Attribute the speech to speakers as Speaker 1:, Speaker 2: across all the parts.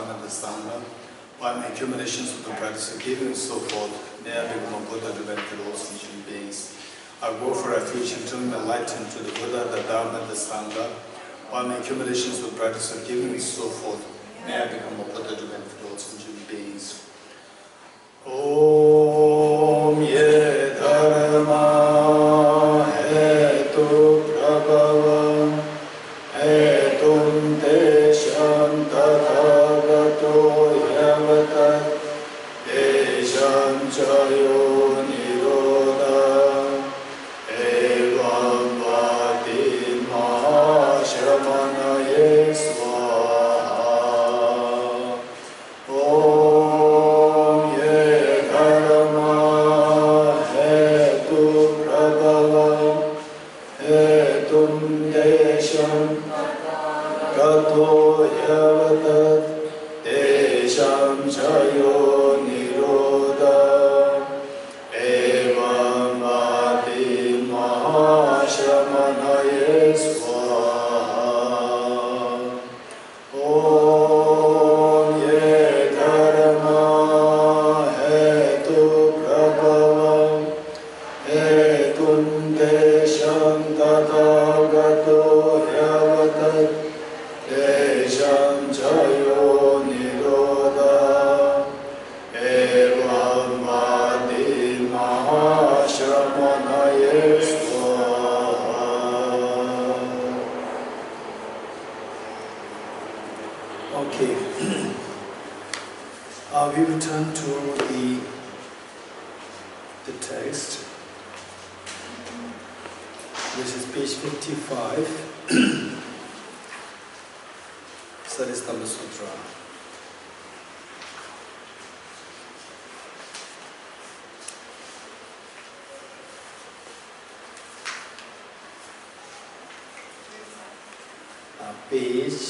Speaker 1: Dharma and the Sangha, by my accumulations of the practice of giving and so forth, may I become a Buddha to benefit all sentient beings. I go for refuge and turn the light into the Buddha, the Dharma and the Sangha, by my accumulations of the practice of giving and so forth, may I become a Buddha to benefit all sentient beings. Om Ye Dharma Hetu Prabhava Hetum Desham Tathagato Yavata Desham Chayo Nirodha Evam Vati Mahashramanaye Swaha. Om Ye Dharma Hetu Prabhava Hetum Desham Gato Yavatat Desham Chayo Nirodha Evam Vati Mahashramanaye Swaha. Om Ye Dharma Hetu Prabhava Hetum Desham Tathagato Yavatat Desham Chayo Nirodha Evam Vati Mahashramanaye Swaha. Okay. We return to the text, which is page 55, Seedling Sutra. Page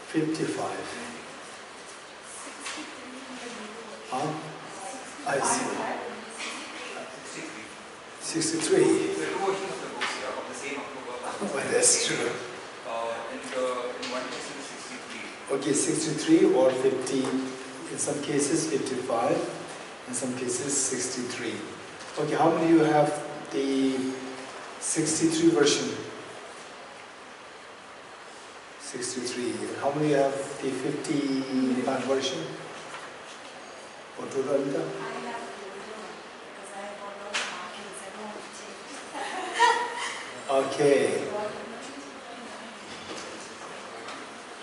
Speaker 1: 55. Huh? I see. 63. Well, that's true.
Speaker 2: In one case it is 63.
Speaker 1: Okay, 63 or 50. In some cases 55. In some cases 63. Okay, how many of you have the 63 version? 63. How many have the 59 version? Or total?
Speaker 3: I have because I have got all the markings. I don't want to change.
Speaker 1: Okay.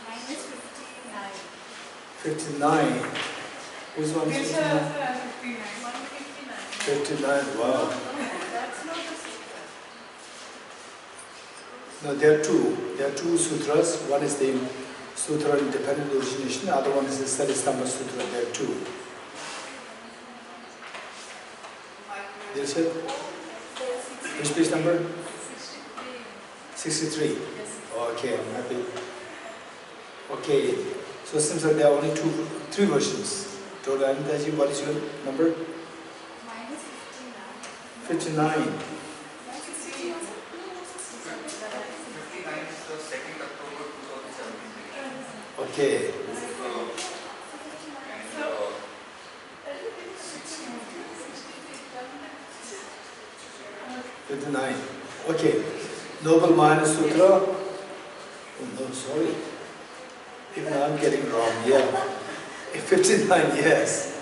Speaker 3: Mine is 59.
Speaker 1: 59. Which one is 59?
Speaker 3: 59.
Speaker 1: 59, wow.
Speaker 3: That's not the sutra.
Speaker 1: No, there are two. There are two sutras. One is the Sutra on Independent Origination, the other one is the Seedling Sutra. There are two. Yes, sir? Which page number? 63. Okay, I'm happy. Okay, so it seems like there are only three versions. Total Anitaji, what is your number?
Speaker 3: Mine is
Speaker 1: 59.
Speaker 3: 59.
Speaker 2: 59 is the 2nd October 2017.
Speaker 1: Okay.
Speaker 2: And
Speaker 1: 59. Okay. Noble Mind Sutra. Oh no, sorry. Even I'm getting wrong. Yeah. 59, yes.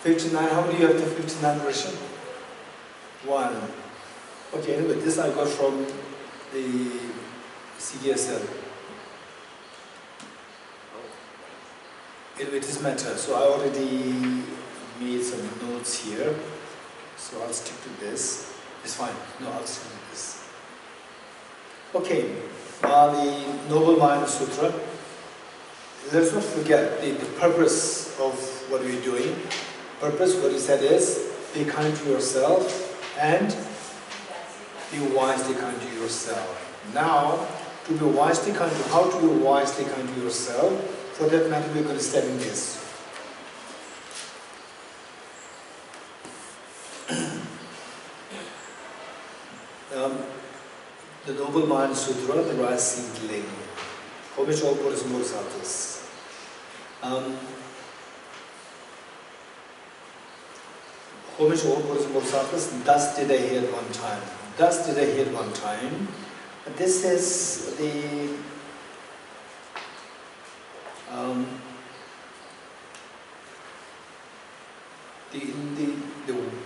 Speaker 1: 59. How many you have the 59 version? 1. Okay, anyway, this I got from the CDSL. Anyway, it is matter. So I already made some notes here. So I'll stick to this. It's fine. No, I'll stick to this. Okay. The Noble Mind Sutra. Let's not forget the purpose of what we're doing. Purpose, what he said is, be kind to yourself and be wisely kind to yourself. Now, to be wisely kind to, how to be wisely kind to yourself? For that matter, we're going to study this. The Noble Mind Sutra, the Rising Ling, for which all Buddhist Bodhisattvas Homage to all Buddhist Bodhisattvas, thus did I hear at one time. Thus did I hear at one time. This is the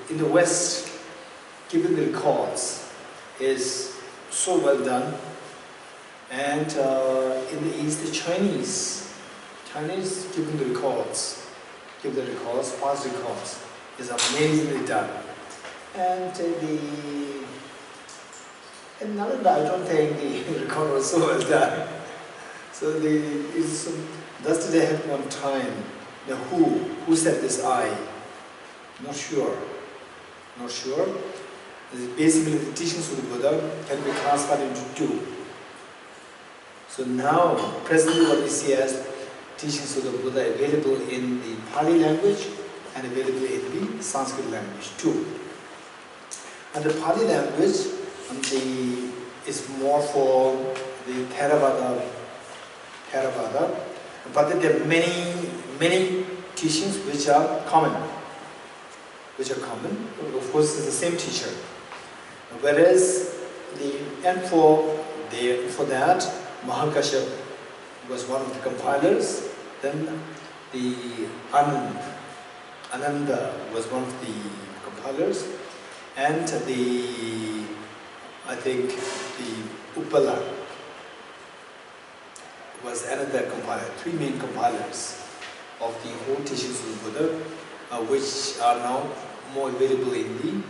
Speaker 1: in the West, given the records, is so well done, and in the East, the Chinese given the records, past records, is amazingly done, and in Nalanda, I don't think the record was so well done. So thus did I have one time. Now who said this I? Not sure. Basically, the teachings of the Buddha can be classified into two. So now, presently what we see as teachings of the Buddha available in the Pali language and available in the Sanskrit language too. And the Pali language is more for the Theravada, but there are many teachings which are common. Of course, it's the same teacher. Whereas for that, Mahakashyap was one of the compilers. Then the Ananda was one of the compilers, and I think the Uppala was another compiler. Three main compilers of the whole teachings of the Buddha, which are now more available in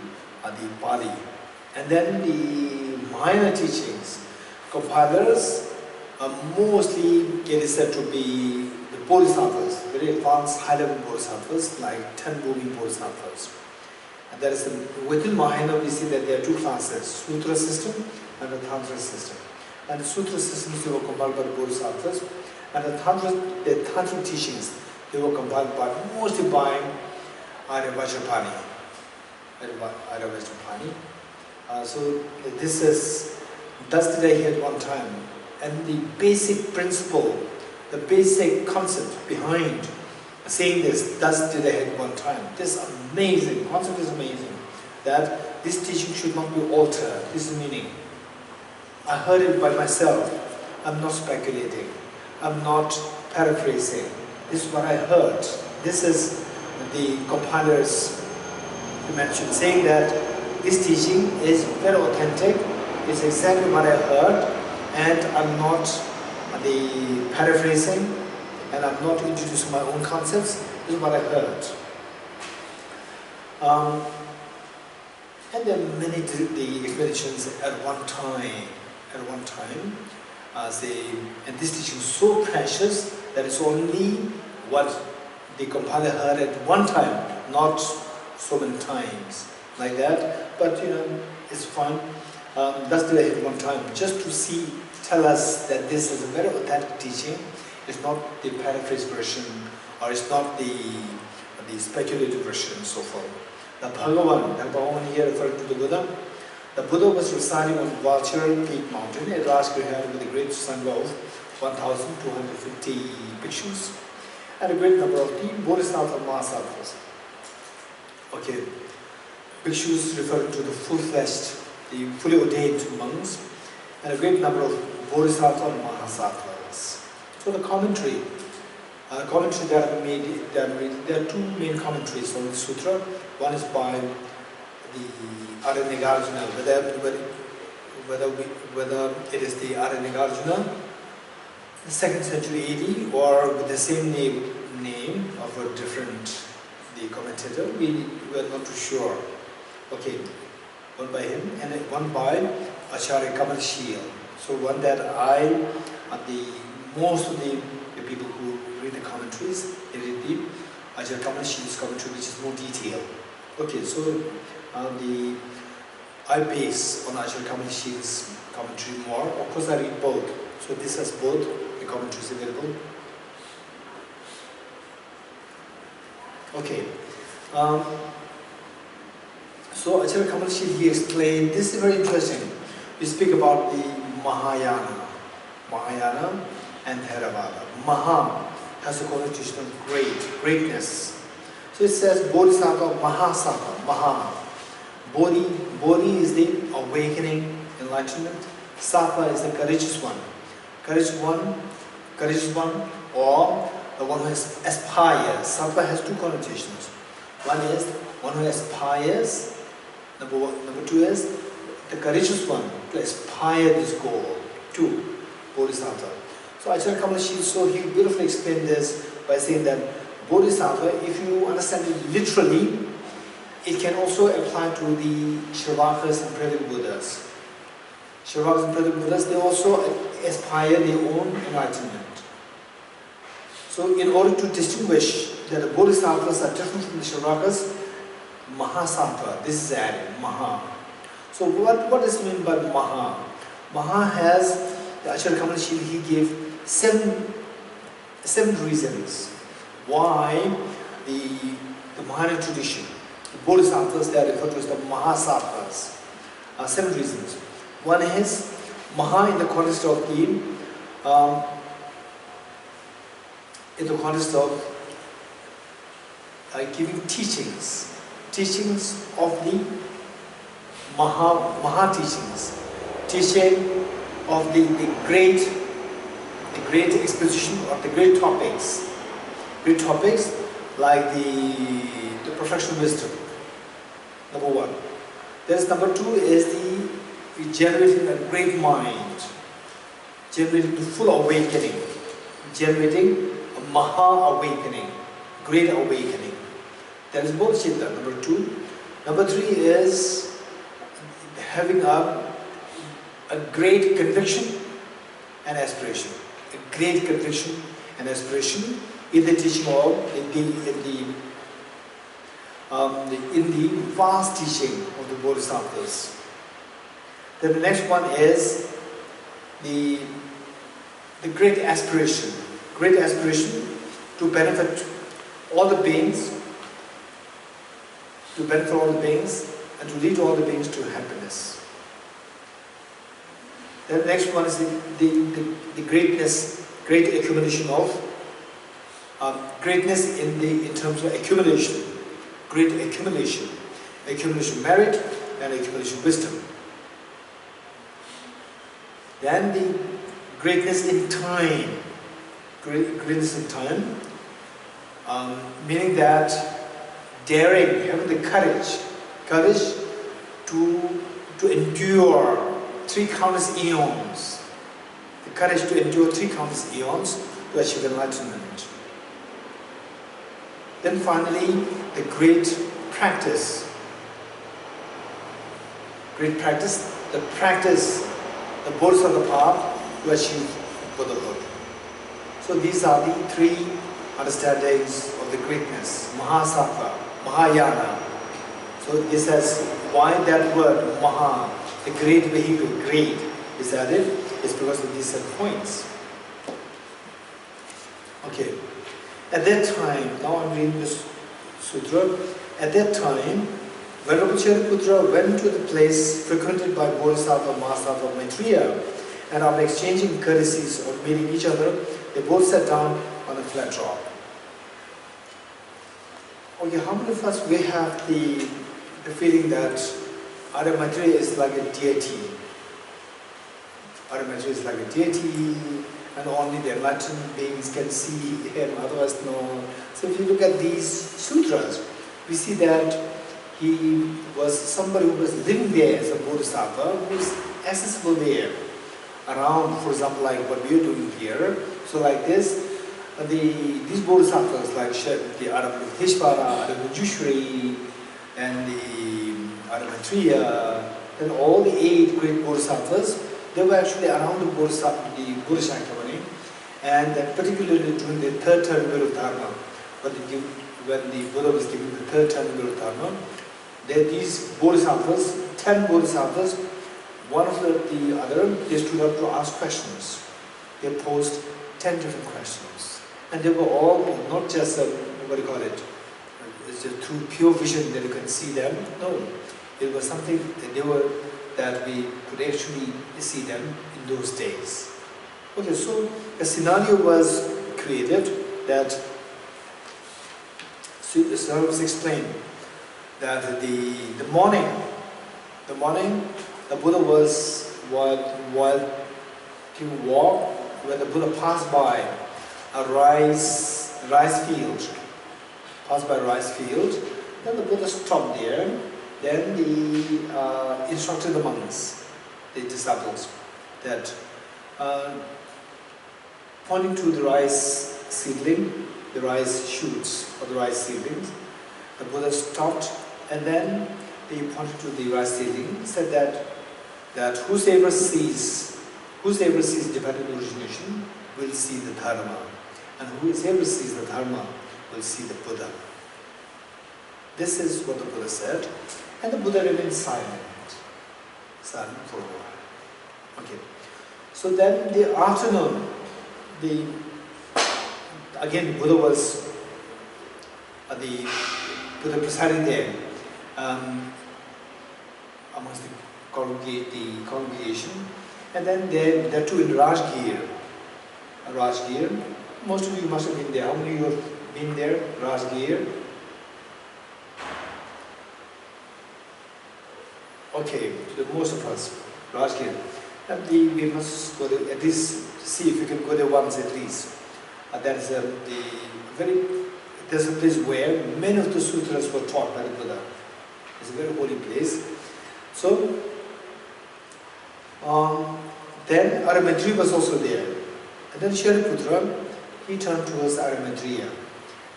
Speaker 1: the Pali. And then the minor teachings, compilers are mostly it is said to be the Bodhisattvas, very advanced high-level Bodhisattvas, like 10 moving Bodhisattvas. And there is within Mahayana we see that there are two classes, Sutra system and the Tantra system. And the Sutra systems they were compiled by the Bodhisattvas, and the Tantra teachings they were compiled mostly by Arya Vajrapani. So this is, thus did I hear at one time. And the basic principle, the basic concept behind saying this, thus did I hear at one time. This amazing, concept is amazing. That this teaching should not be altered. This is meaning. I heard it by myself. I'm not speculating. I'm not paraphrasing. This is what I heard. This is the compilers mentioned, saying that this teaching is very authentic. It's exactly what I heard, and I'm not paraphrasing, and I'm not introducing my own concepts. This is what I heard. And there are many explanations at one time. And this teaching is so precious that it's only what the compiler heard at one time, not so many times like that. But it's fine. Thus did I hear one time, just to tell us that this is a very authentic teaching. It's not the paraphrased version, or it's not the speculative version, and so forth. The Bhagavan here referring to the Buddha. The Buddha was residing on Vulture Peak Mountain at Rajgriha with a great sangha of 1,250 bhikshus and a great number of the Bodhisattva Mahasattvas. Okay, bhikshus referring to the full-fleshed, the fully ordained monks, and a great number of Bodhisattva Mahasattvas. So the commentary that I made, there are two main commentaries on the sutra. One is by the Arya Nagarjuna, whether it is the Arya Nagarjuna, the 2nd century AD, or with the same name of a different commentator, we were not too sure. Okay, one by him and one by Acharya Kamalshil. So one that most of the people who read the commentaries, they read the Acharya Kamalshil's commentary, which is more detailed. Okay, so I base on Acharya Kamalshil's commentary more. Of course, I read both. So this has both the commentaries available. Okay. So Acharya Kamalshil, he explained, this is very interesting. We speak about the Mahayana and Theravada. has the connotation of greatness. So it says Bodhisattva, Mahasattva, Maha. Bodhi is the awakening, enlightenment. Sattva is the courageous one. Courageous one, or the one who aspires. Sattva has two connotations. One is one who aspires. Number two is the courageous one to aspire this goal. Two, Bodhisattva. So Acharya Kamalashi, so he beautifully explained this by saying that Bodhisattva, if you understand it literally, it can also apply to the Shravakas and Prajna Buddhas. Shravakas and Prajna Buddhas, they also aspire their own enlightenment. So in order to distinguish that the Bodhisattvas are different from the Shravakas, Mahasattva, this is added, Maha. So what does it mean by Maha? Maha has, the Acharya Kamalashi, he gave seven reasons why the Mahayana tradition, the Bodhisattvas, they are referred to as the Mahasattvas. 7 reasons. One is Maha in the context of giving teachings of the Maha teachings, teaching of the great exposition of the great topics like the perfection of wisdom. Number 1. There's number 2 is the generating a great mind, generating the full awakening, generating a Maha awakening, great awakening. That is bodhicitta, number 2. Number 3 is having a great conviction and aspiration. A great conviction and aspiration in the teaching of, in the vast teaching of the Bodhisattvas. Then the next one is the great aspiration to benefit all the beings, and to lead all the beings to happiness. Then the next one is the great accumulation of greatness in terms of accumulation, great accumulation merit and accumulation wisdom. Then the greatness in time, meaning that daring, having the courage to endure 3 countless eons, the courage to endure 3 countless eons to achieve enlightenment. Then finally, the great practice, the Bodhisattva path to achieve Buddhahood. So these are the 3 understandings of the greatness, Mahasattva, Mahayana. So this says, why that word, Maha, the great vehicle, great, is added, is because of these 7 points. Okay. At that time, now I'm reading this sutra, at that time, Venerable Chariputra went to the place frequented by Bodhisattva, Mahasattva, Maitreya, and after exchanging courtesies of meeting each other, they both sat down on a flat rock. Okay, how many of us, we have the feeling that Arya Maitreya is like a deity? Arya Maitreya is like a deity, and only the enlightened beings can see him, otherwise no. So if you look at these sutras, we see that he was somebody who was living there as a bodhisattva, who was accessible there, around, for example, like what we are doing here. So like this, these bodhisattvas like the Arya Nagarjuna, Arya Nagarjuna, and the Arya Maitreya, and all the 8 great bodhisattvas, they were actually around the Buddha Shakyamuni, and particularly during the 3rd term of Dharma, when the Buddha was giving the 3rd term of Dharma, these bodhisattvas, 10 bodhisattvas, one after the other, they stood up to ask questions. They posed 10 different questions. And they were all not just, it's just through pure vision that you can see them. No, it was something that we could actually see them in those days. Okay, so a scenario was created that Srila explained that the morning, the Buddha was while he walked, when the Buddha passed by a rice field, then the Buddha stopped there. Then he instructed the monks, the disciples, that pointing to the rice seedling, the rice shoots or the rice seedlings, the Buddha stopped, and then he pointed to the rice seedling, said that whosoever sees dependent origination will see the Dharma, and whosoever sees the Dharma will see the Buddha. This is what the Buddha said, and the Buddha remained silent for a while. Okay. So then the afternoon, again Buddha was the Buddha presiding there amongst the congregation, and then there too in Rajgir. Most of you must have been there. How many of you have been there? Rajgir. Okay, most of us, Rajgir. And we must go there, at least see if we can go there once at least. There's a place where many of the sutras were taught by the Buddha. It's a very holy place. So, then Arya was also there. And then Shariputra, he turned towards Arya,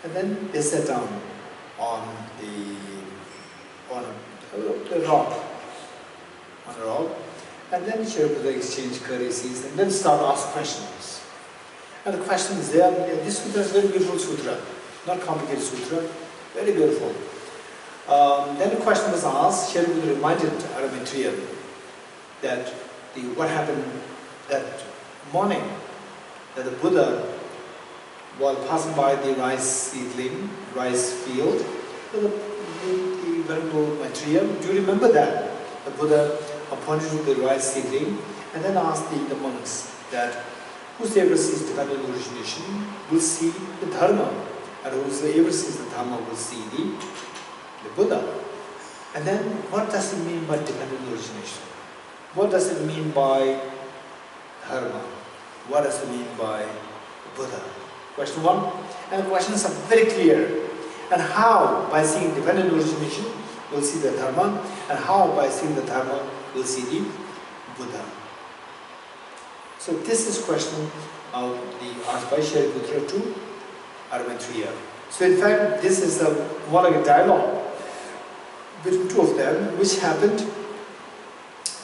Speaker 1: and then they sat down on a rock. And then Shariputra exchanged courtesies and then started asking questions. And the question is there, this sutra is a very beautiful sutra, not complicated sutra, very beautiful. Then the question was asked, Shariputra reminded Arya that what happened that morning, that the Buddha, while passing by the rice field, the Venerable Maitreya, do you remember that? The Buddha pointed to the rice seedling and then asked the monks that whosoever sees dependent origination will see the Dharma, and whosoever sees the Dharma will see the Buddha. And then what does it mean by dependent origination? What does it mean by Dharma? What does it mean by Buddha? Question one. And the questions are very clear. And how, by seeing dependent origination, we'll see the Dharma, and how, by seeing the Dharma, we'll see the Buddha. So this is question asked by Shariputra to Arya. So in fact, this is more like a dialogue between two of them, which happened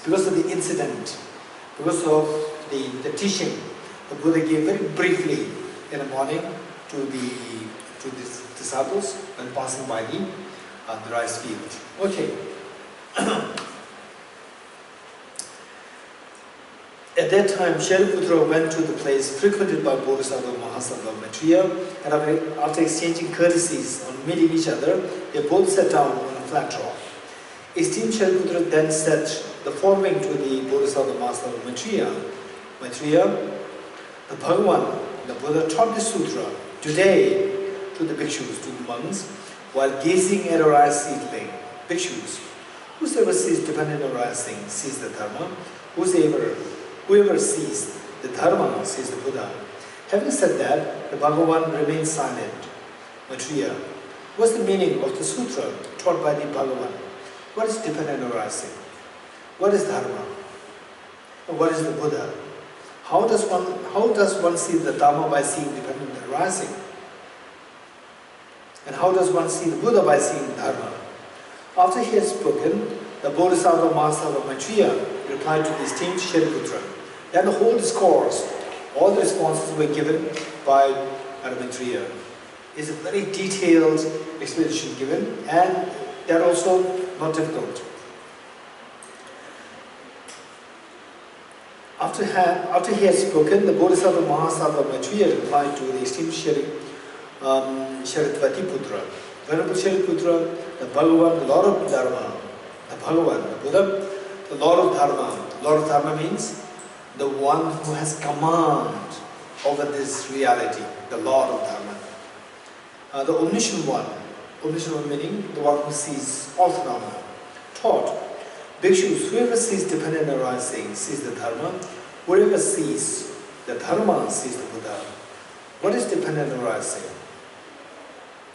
Speaker 1: because of the incident, because of the teaching the Buddha gave very briefly in the morning to the disciples when passing by the rice field. Okay. At that time, Shariputra went to the place frequented by Bodhisattva Mahasattva Maitreya, and after exchanging courtesies on meeting each other, they both sat down on a flat rock. Esteemed Shariputra then said the following to the Bodhisattva Mahasattva Maitreya, the Bhagavan, the Buddha taught this sutra today to the bhikshus, to the monks, while gazing at a rice seedling. Bhikshus, whosoever sees dependent arising sees the Dharma, whoever sees the Dharma sees the Buddha. Having said that, the Bhagavan remained silent. Maitreya, what's the meaning of the sutra taught by the Bhagavan? What is dependent arising? What is Dharma? And what is the Buddha? How does one see the Dharma by seeing dependent arising? And how does one see the Buddha by seeing Dharma? After he had spoken, the Bodhisattva Mahasattva Maitreya replied to the esteemed Shariputra. Then the whole discourse, all the responses were given by Arya Maitreya. It's a very detailed explanation given, and they're also not difficult. After he had spoken, the Bodhisattva Mahasattva Maitreya replied to the esteemed Shariputra. Venerable Shariputra, the Bhagavan, the Lord of Dharma, the Bhagavan, the Buddha, the Lord of Dharma. Lord of Dharma means the one who has command over this reality, the Lord of Dharma. The omniscient one meaning the one who sees all phenomena, taught bhikshus, whoever sees dependent arising sees the Dharma, whoever sees the Dharma sees the Buddha. What is dependent arising?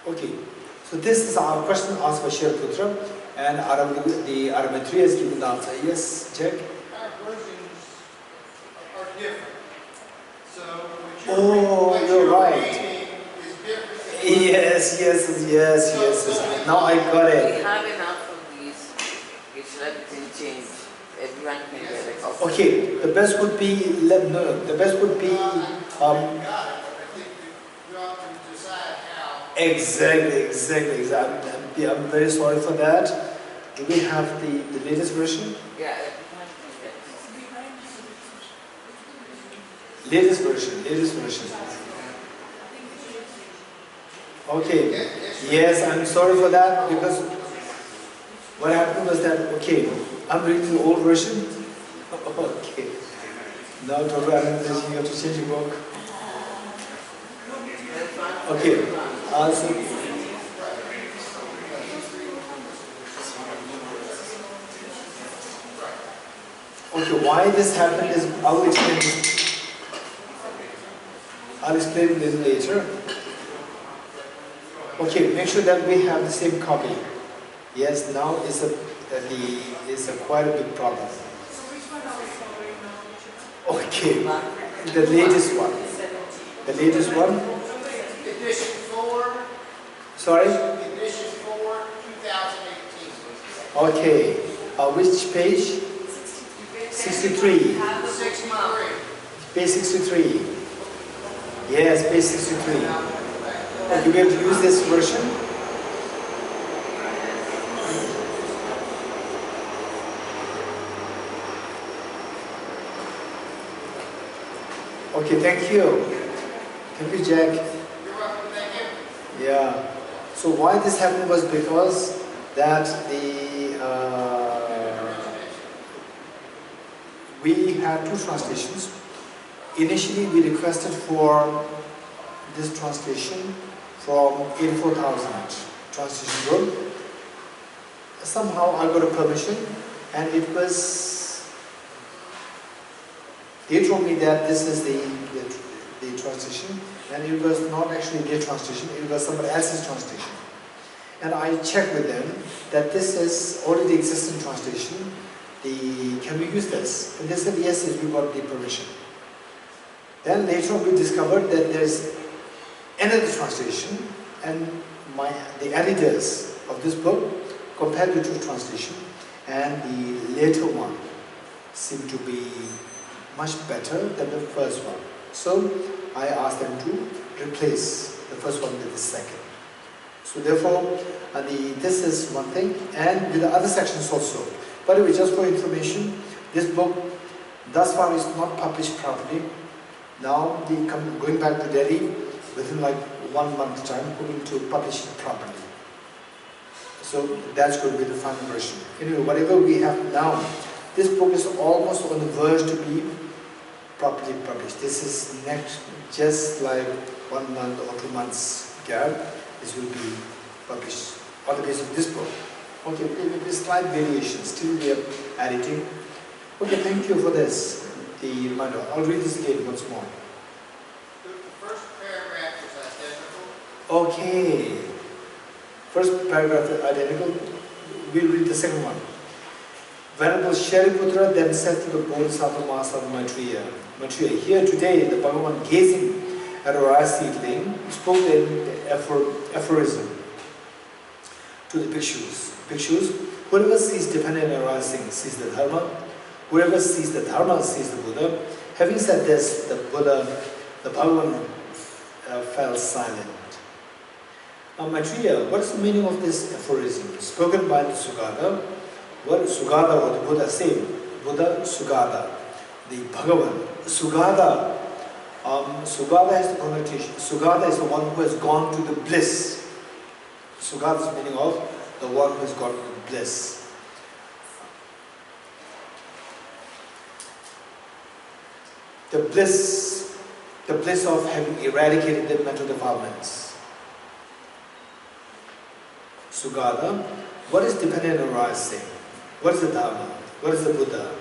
Speaker 1: Okay, so this is our question asked by Shariputra, and the Arya has given the answer. Yes, Jack?
Speaker 4: Our versions are different. So what
Speaker 1: You're right.
Speaker 4: reading is different.
Speaker 1: Yes. Now I got
Speaker 5: We
Speaker 1: it.
Speaker 5: have enough of these. It's not been changed. Everyone can get a copy.
Speaker 1: Okay, the best would be
Speaker 4: I got it, but I think you have to decide how.
Speaker 1: exactly. I'm very sorry for that. Do we have the latest version?
Speaker 5: Yeah, everyone can get it.
Speaker 1: Latest version. Okay. Yes, I'm sorry for that because what happened was that, okay, I'm reading the old version. Okay. Now, Dr. Arya, you have to change your book. Okay. Okay, why this happened is, I'll explain it a little later. Okay, make sure that we have the same copy. Yes, now it's a quite a big problem.
Speaker 3: So which one are we following now?
Speaker 1: Okay, the latest one. The latest one?
Speaker 4: Edition 4.
Speaker 1: Sorry?
Speaker 4: Edition 4, 2018.
Speaker 1: Okay, which page? 63.
Speaker 4: 63.
Speaker 1: Page 63. Yes, page 63. You will use this version? Okay, thank you. Thank you, Jack.
Speaker 4: You're welcome, thank you.
Speaker 1: Yeah. So why this happened was because that we had two translations. Initially, we requested for this translation from 84,000 translation group. Somehow I got a permission, and it was, they told me that this is the translation, and it was not actually their translation, it was somebody else's translation. And I checked with them that this is already existing translation. Can we use this? And they said yes, we got the permission. Then later on we discovered that there's another translation, and the editors of this book compared the two translations, and the later one seemed to be much better than the first one. So I asked them to replace the first one with the second. So therefore, this is one thing, and with the other sections also. By the way, just for information, this book thus far is not published properly. Now, going back to Delhi, within like 1 month time, hoping to publish it properly. So that's going to be the final version. Anyway, whatever we have now, this book is almost on the verge to be properly published. This is next, just like 1 month or 2 months gap, this will be published on the basis of this book. Okay, with slight variations, still we are editing. Okay, thank you for this. The manual. I'll read this again once more.
Speaker 4: The first paragraph is identical.
Speaker 1: Okay. First paragraph is identical. We'll read the second one. Venerable Shariputra then said to the Bodhisattva Master of Maitreya, here today the Bhagavan gazing at Arya Seedling spoke in aphorism to the bhikshus. Bhikshus, whoever sees dependent arising sees the Dharma, whoever sees the Dharma sees the Buddha. Having said this, the Bhagavan fell silent. Now, Maitreya, what is the meaning of this aphorism? Spoken by the Sugata. What Sugata or the Buddha say? Buddha, Sugata. The Bhagavan. Sugata. Sugata has the connotation. Sugata is the one who has gone to the bliss. Sugata is the meaning of the one who has gone to the bliss. The bliss the bliss of having eradicated the mental defilements. Sugata, what is dependent arising? What is the Dharma? What is the Buddha?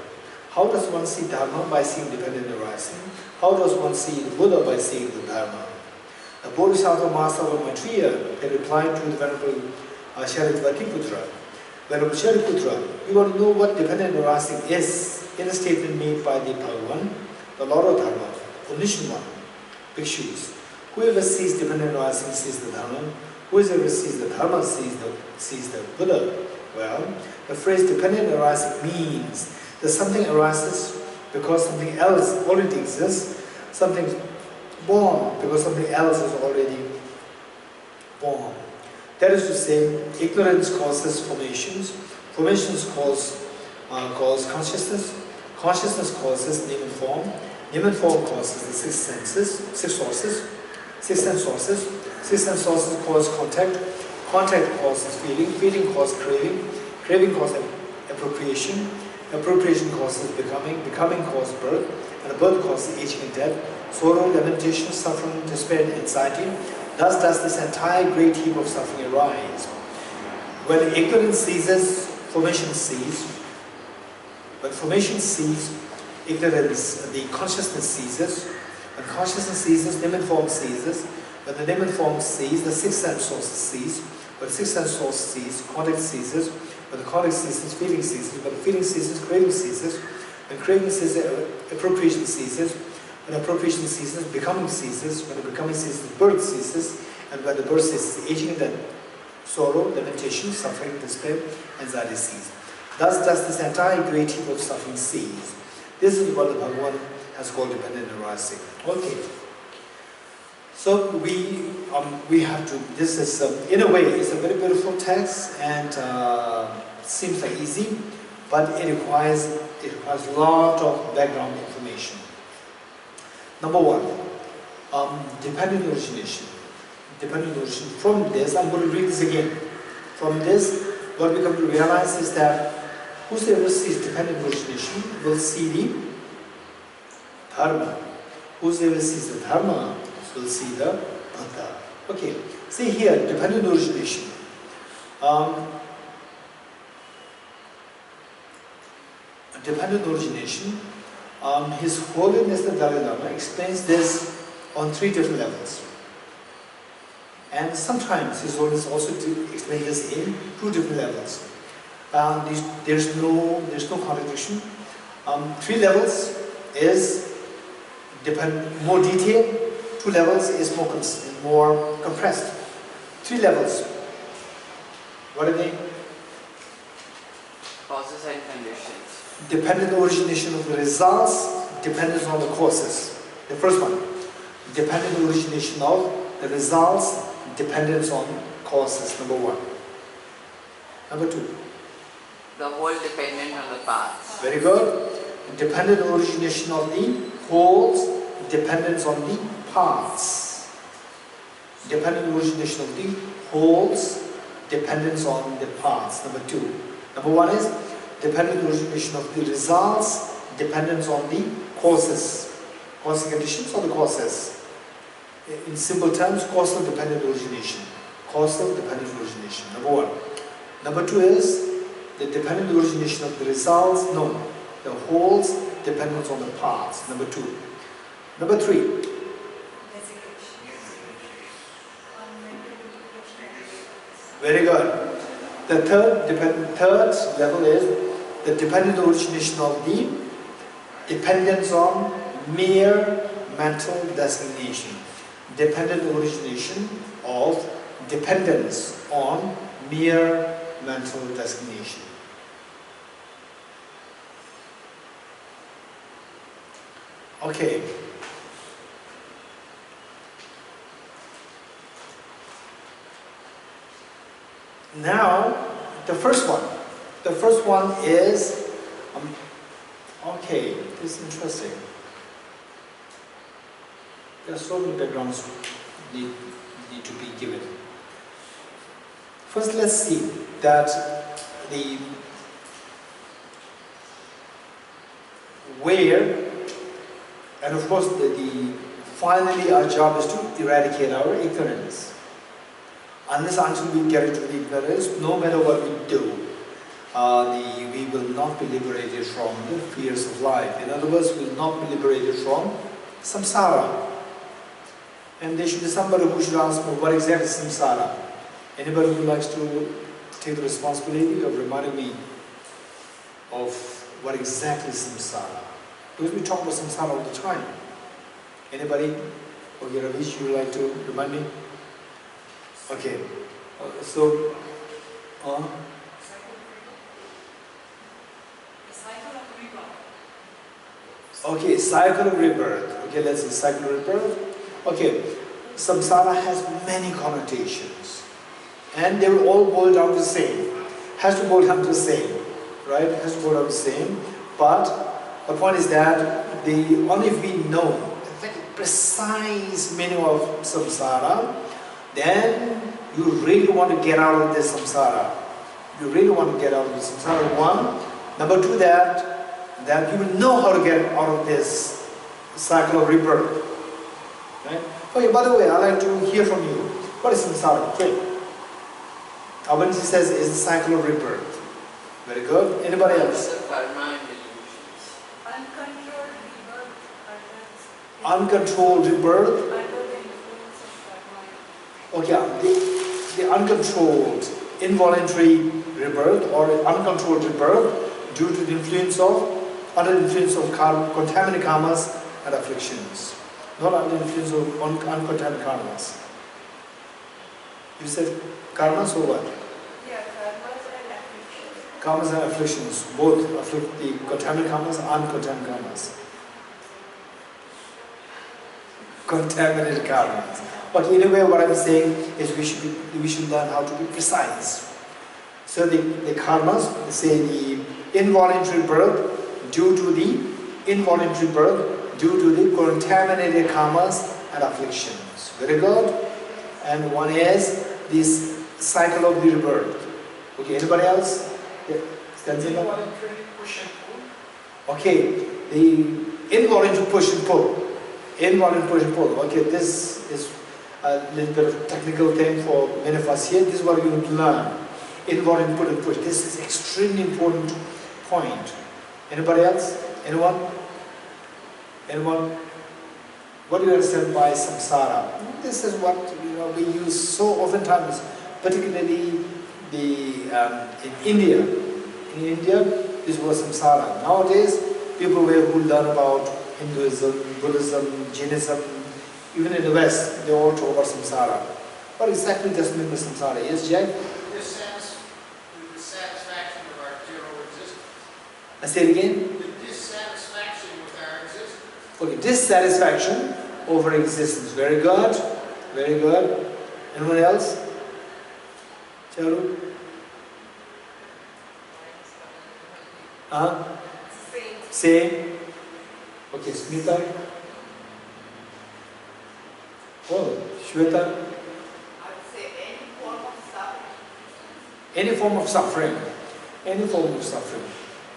Speaker 1: How does one see Dharma? By seeing dependent arising. How does one see the Buddha? By seeing the Dharma. The Bodhisattva Master of Maitreya had replied to the Venerable Shariputra. Venerable Shariputra, you want to know what dependent arising is in a statement made by the Bhagavan, the Lord of Dharma, omniscient one, Bhikshus. Whoever sees dependent arising sees the Dharma. Whoever sees the Dharma sees the Buddha. Well, the phrase dependent arising means that something arises because something else already exists, something's born because something else is already born. That is to say, ignorance causes formations, formations cause consciousness, consciousness causes name and form causes the six senses, six sense sources cause contact causes feeling causes craving causes appropriation causes becoming causes birth, and birth causes aging and death, sorrow, lamentation, suffering, despair, and anxiety. Thus does this entire great heap of suffering arise. When ignorance ceases, formation ceases. When formation ceases, ignorance, the consciousness ceases. When consciousness ceases, name and form ceases. When the name and form cease, the six sense sources cease. When the six sense sources cease, contact ceases. When the contact ceases, feeling ceases. When the feeling ceases, craving ceases. When craving ceases, appropriation ceases. When appropriation ceases, becoming ceases. When the becoming ceases, birth ceases. And when the birth ceases, aging and death, sorrow, lamentation, suffering, despair, anxiety cease. Thus does this entire great heap of suffering cease. This is what the Bhagavan has called dependent arising. Okay. So we have to, this is, in a way, it's a very beautiful text and seems like easy, but it requires a lot of background information. Number one, dependent origination. Dependent origination. From this, I'm going to read this again. From this, what we come to realize is that whosoever sees dependent origination will see the Dharma. Whosoever sees the Dharma will see the Buddha. Okay, see here, dependent origination. Dependent origination. His Holiness the Dalai Lama explains this on three different levels. And sometimes His Holiness also explains this in two different levels. There's no contradiction. Three levels is more detailed. Two levels is more compressed. Three levels. What are they?
Speaker 5: Causes and conditions.
Speaker 1: Dependent origination of the results, dependence on the causes. The first one. Dependent origination of the results, dependence on causes. Number one. Number two.
Speaker 5: The whole dependent on the paths.
Speaker 1: Very good. Dependent origination of the wholes, dependence on the paths. Dependent origination of the wholes, dependence on the paths. Number two. Number one is dependent origination of the results, dependence on the causes. Cause conditions or the causes. In simple terms, causal dependent origination. Causal dependent origination. Number one. Number two is the dependent origination of the results, the wholes, dependence on the paths. Number two. Number three. Very good. The third level is the dependent origination of the dependence on mere mental designation. Dependent origination of dependence on mere mental designation. Okay. Now, the first one. The first one is, okay, this is interesting. There are so many backgrounds need to be given. First, let's see that the where, and of course the finally our job is to eradicate our ignorance. Unless until we get into the ignorance, no matter what we do, we will not be liberated from the fears of life. In other words, we will not be liberated from samsara. And there should be somebody who should ask me, what exactly is samsara? Anybody who likes to take the responsibility of reminding me of what exactly is samsara? Because we talk about samsara all the time. Anybody? Okay, Ravish, you would like to remind me? Okay. So, okay, cycle of rebirth. Okay, let's see, cycle of rebirth. Okay, samsara has many connotations. And they will all boil down to the same. Has to boil down to the same. Right? Has to boil down to the same. But the point is that only if we know the precise meaning of samsara, then you really want to get out of this samsara. You really want to get out of this samsara, one. Number two, that you will know how to get out of this cycle of rebirth. Right? Okay, by the way, I'd like to hear from you. What is samsara? Okay. Abhanji says it's a cycle of rebirth. Very good. Anybody else?
Speaker 5: Karma and delusions.
Speaker 3: Uncontrolled rebirth.
Speaker 1: Uncontrolled rebirth.
Speaker 3: Under the influence of karma.
Speaker 1: Okay, the uncontrolled involuntary rebirth or uncontrolled rebirth due to the influence of, under the influence of contaminated karmas and afflictions. Not under the influence of uncontaminated karmas. You said karmas or what?
Speaker 3: Yeah, karmas and afflictions.
Speaker 1: Karmas and afflictions. Both afflict the contaminated karmas and uncontaminated karmas. Contaminated karmas. But in a way, what I'm saying is we should learn how to be precise. So the karmas, say the involuntary birth due to the contaminated karmas and afflictions. Very good. And one is this cycle of the rebirth. Okay, anybody else?
Speaker 4: Involuntary push and pull.
Speaker 1: Okay, the involuntary push and pull. Involuntary push and pull. Okay, this is a little bit of technical thing for many of us here. This is what we're going to learn. Involuntary pull and push. This is extremely important point. Anybody else? Anyone? Anyone? What do you understand by samsara? This is what we use so oftentimes, particularly in India. In India, this was samsara. Nowadays, people who learn about Hinduism, Buddhism, Jainism, even in the West, they all talk about samsara. What exactly does mean by samsara? Yes, Jack?
Speaker 4: The dissatisfaction of our general existence.
Speaker 1: I say it again.
Speaker 4: The dissatisfaction with our existence.
Speaker 1: Okay, dissatisfaction over existence. Very good. Very good. Anyone else? Charu? Same. Okay, Smita? Oh, Shweta?
Speaker 5: I'd say any form of suffering.
Speaker 1: Any form of suffering. Any form of suffering.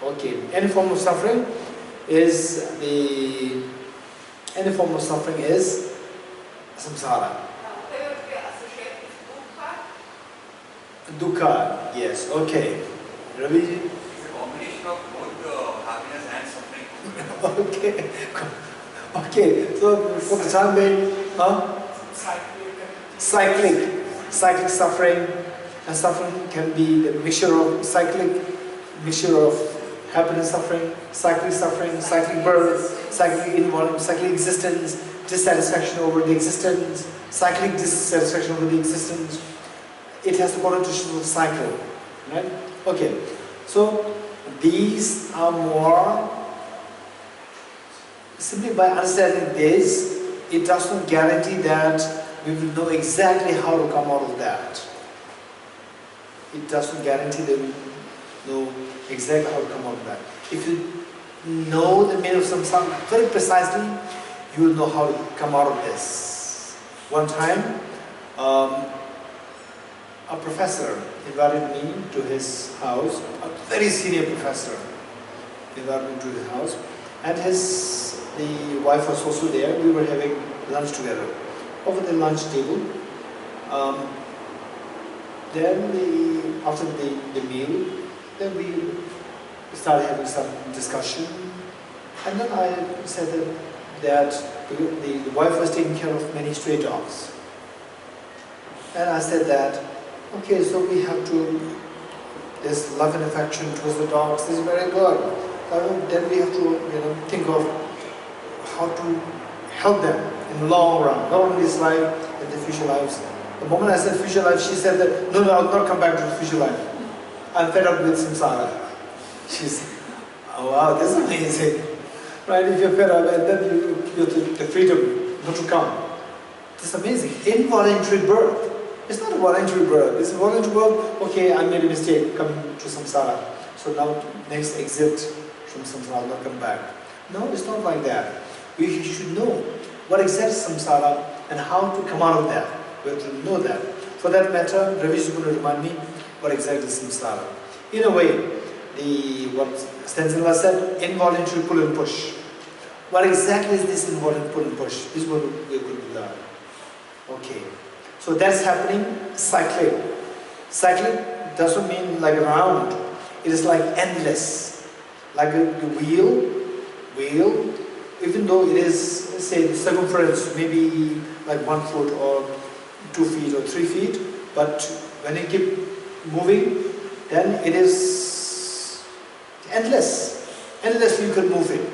Speaker 1: Okay, any form of suffering is samsara. Dukkha, yes, okay. Ravi?
Speaker 2: It's a combination of both happiness and suffering.
Speaker 1: Okay. Okay, so for the time being, cyclic suffering, and suffering can be the mixture of happiness, suffering, cyclic birth, cyclic involvement, cyclic existence, dissatisfaction over the existence, cyclic dissatisfaction over the existence. It has the connotation of cycle, right? Okay, so these are more, simply by understanding this, it does not guarantee that we will know exactly how to come out of that. It does not guarantee that we know exactly how to come out of that. If you know the meaning of samsara very precisely, you will know how to come out of this. One time, a professor invited me to his house, a very senior professor invited me to his house, and the wife was also there. We were having lunch together. Over the lunch table, then after the meal, then we started having some discussion. And then I said that the wife was taking care of many stray dogs. And I said that, okay, so we have to, this love and affection towards the dogs, this is very good. Then we have to think of how to help them in the long run, not only this life, but the future lives. The moment I said future life, she said that, no, I'll not come back to the future life. I'm fed up with samsara. She said, oh wow, this is amazing. Right, if you're fed up, and then you have the freedom not to come. This is amazing. Involuntary birth. It's not a voluntary birth. It's a voluntary birth. Okay, I made a mistake coming to samsara. So now next exit from samsara, I'll not come back. No, it's not like that. We should know what exactly is samsara and how to come out of that. We have to know that. For that matter, Ravi is going to remind me what exactly is samsara. In a way, what Stanzilla said, involuntary pull and push. What exactly is this involuntary pull and push? This is what we're going to learn. Okay. So that's happening cycling. Cycling doesn't mean like round. It is like endless. Like a wheel, even though it is, say, the circumference maybe like 1 foot or 2 feet or 3 feet, but when you keep moving, then it is endless. Endlessly you can move it.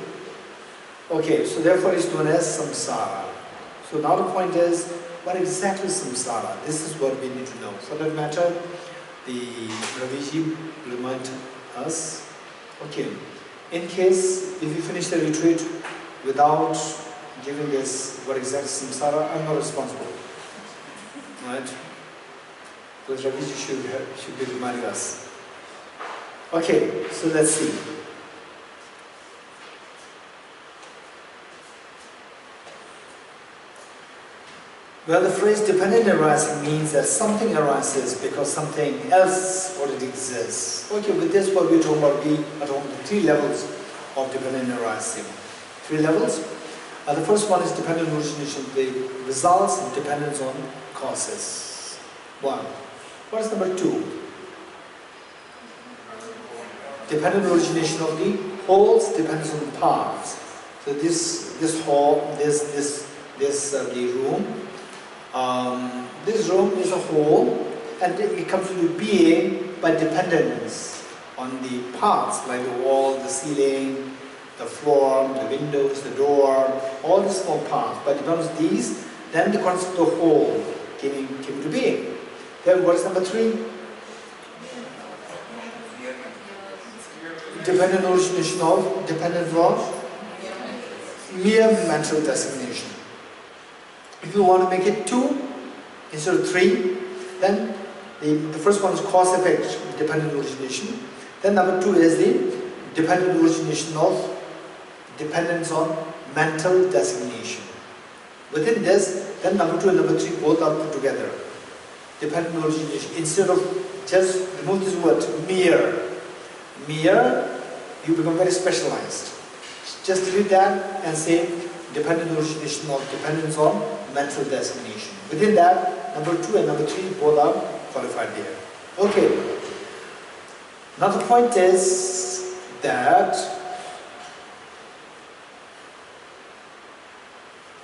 Speaker 1: Okay, so therefore it's known as samsara. So now the point is, what exactly is samsara? This is what we need to know. For that matter, the Raviji remind us. Okay, in case if you finish the retreat without giving this what exactly is samsara, I'm not responsible. Right? Because Raviji should be reminding us. Okay, so let's see. Well, the phrase dependent arising means that something arises because something else already exists. Okay, with this what we're talking about, we are talking about 3 levels of dependent arising. 3 levels. The first one is dependent origination, the results and dependence on causes. 1. What is number 2? Dependent origination of the wholes depends on the parts. So this whole, the room. This room is a whole, and it comes into being by dependence on the parts like the wall, the ceiling, the floor, the windows, the door, all the small parts. By dependence on these, then the concept of whole came into being. Then what is number 3? Dependent origination of, dependent on mere mental designation. If you want to make it 2 instead of 3, then the first one is cause-effect dependent origination. Then number 2 is the dependent origination of dependence on mental designation. Within this, then number 2 and number 3 both are put together. Dependent origination. Instead of just remove this word mere, you become very specialized. Just delete that and say dependent origination of dependence on mental designation. Within that, number 2 and number 3 both are qualified there. Okay. Now the point is that,